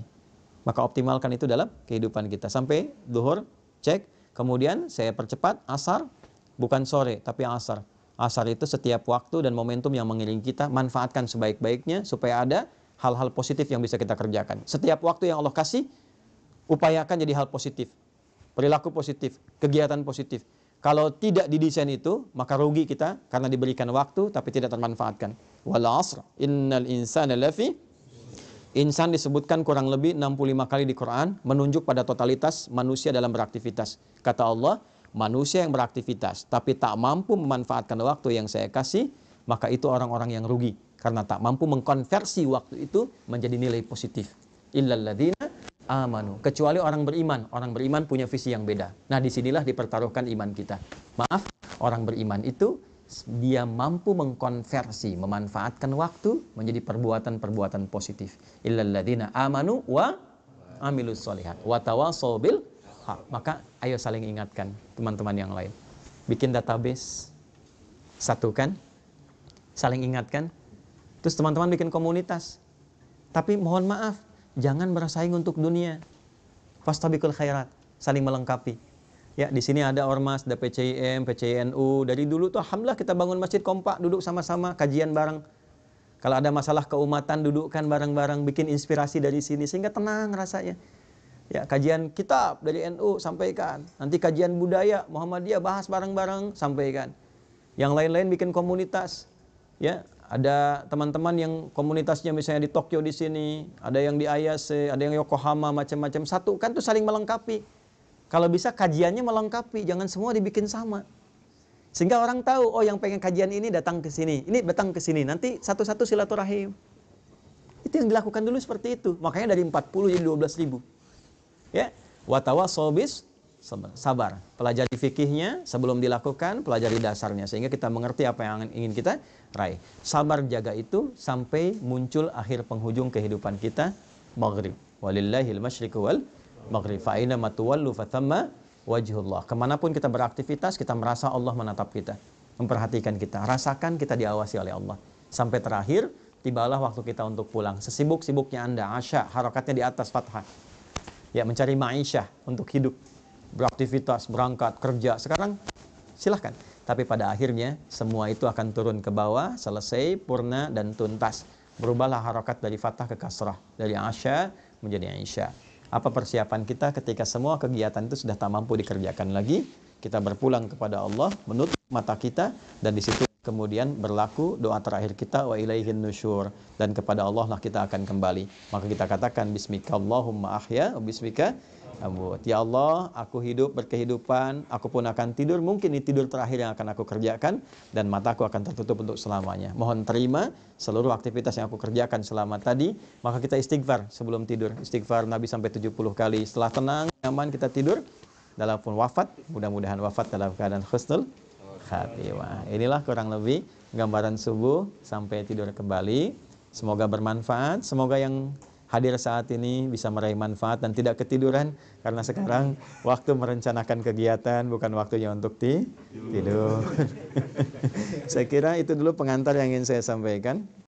Maka optimalkan itu dalam kehidupan kita. Sampai zuhur, cek. Kemudian saya percepat, asar, bukan sore, tapi asar. Asar itu setiap waktu dan momentum yang mengiringi kita, manfaatkan sebaik-baiknya supaya ada hal-hal positif yang bisa kita kerjakan. Setiap waktu yang Allah kasih, upayakan jadi hal positif, perilaku positif, kegiatan positif. Kalau tidak didesain itu, maka rugi kita karena diberikan waktu tapi tidak termanfaatkan. Wal 'asr, innal insana lafi. Insan disebutkan kurang lebih 65 kali di Quran, menunjuk pada totalitas manusia dalam beraktivitas. Kata Allah, manusia yang beraktivitas tapi tak mampu memanfaatkan waktu yang saya kasih, maka itu orang-orang yang rugi karena tak mampu mengkonversi waktu itu menjadi nilai positif. Illal ladzina amanu, kecuali orang beriman. Orang beriman punya visi yang beda. Nah, disinilah dipertaruhkan iman kita. Maaf, orang beriman itu dia mampu mengkonversi, memanfaatkan waktu menjadi perbuatan-perbuatan positif. Illal ladzina amanu wa amilus sholihat wa tawashaw bil. Maka ayo saling ingatkan teman-teman yang lain. Bikin database, satukan, saling ingatkan. Terus teman-teman bikin komunitas. Tapi mohon maaf, jangan bersaing untuk dunia. Fastabiqul khairat, saling melengkapi. Ya, di sini ada ormas, ada PCIM, PCINU. Dari dulu tuh alhamdulillah kita bangun masjid kompak, duduk sama-sama, kajian bareng. Kalau ada masalah keumatan, dudukkan bareng-bareng, bikin inspirasi dari sini sehingga tenang rasanya. Ya, kajian kitab dari NU sampaikan. Nanti kajian budaya Muhammadiyah bahas bareng-bareng, sampaikan. Yang lain-lain bikin komunitas. Ya, ada teman-teman yang komunitasnya misalnya di Tokyo di sini, ada yang di Ayase, ada yang Yokohama, macam-macam. Satukan tuh saling melengkapi. Kalau bisa kajiannya melengkapi, jangan semua dibikin sama. Sehingga orang tahu, oh yang pengen kajian ini datang ke sini, ini datang ke sini. Nanti satu-satu silaturahim. Itu yang dilakukan dulu seperti itu. Makanya dari 40 jadi 12.000. Ya, watawassaw bis sabar. Pelajari fikihnya sebelum dilakukan, pelajari dasarnya sehingga kita mengerti apa yang ingin kita raih. Sabar jaga itu sampai muncul akhir penghujung kehidupan kita, maghrib. Walillahil masyriqu wal maghrib. Fa aina ma tuwallu fathamma wajhullah. Kemanapun kita beraktivitas, kita merasa Allah menatap kita, memperhatikan kita, rasakan kita diawasi oleh Allah. Sampai terakhir, tibalah waktu kita untuk pulang. Sesibuk-sibuknya Anda, asya, harakatnya di atas fathah. Ya, mencari ma'isyah untuk hidup, beraktivitas, berangkat, kerja. Sekarang silahkan. Tapi pada akhirnya semua itu akan turun ke bawah, selesai, purna, dan tuntas. Berubahlah harakat dari fathah ke kasrah, dari asya menjadi aisyah. Apa persiapan kita ketika semua kegiatan itu sudah tak mampu dikerjakan lagi? Kita berpulang kepada Allah, menutup mata kita, dan di situ kemudian berlaku doa terakhir kita, wa ilaihin nusyur, dan kepada Allah lah kita akan kembali. Maka kita katakan bismika Allahumma ahya wa bismika amut. Ya Allah, aku hidup berkehidupan, aku pun akan tidur, mungkin ini tidur terakhir yang akan aku kerjakan, dan mataku akan tertutup untuk selamanya. Mohon terima seluruh aktivitas yang aku kerjakan selama tadi. Maka kita istighfar sebelum tidur. Istighfar Nabi sampai 70 kali. Setelah tenang, nyaman, kita tidur. Dalam pun wafat, mudah-mudahan wafat dalam keadaan husnul khatimah. Inilah kurang lebih gambaran subuh sampai tidur kembali. Semoga bermanfaat. Semoga yang hadir saat ini bisa meraih manfaat dan tidak ketiduran, karena sekarang waktu merencanakan kegiatan, bukan waktunya untuk tidur. Saya kira itu dulu pengantar yang ingin saya sampaikan.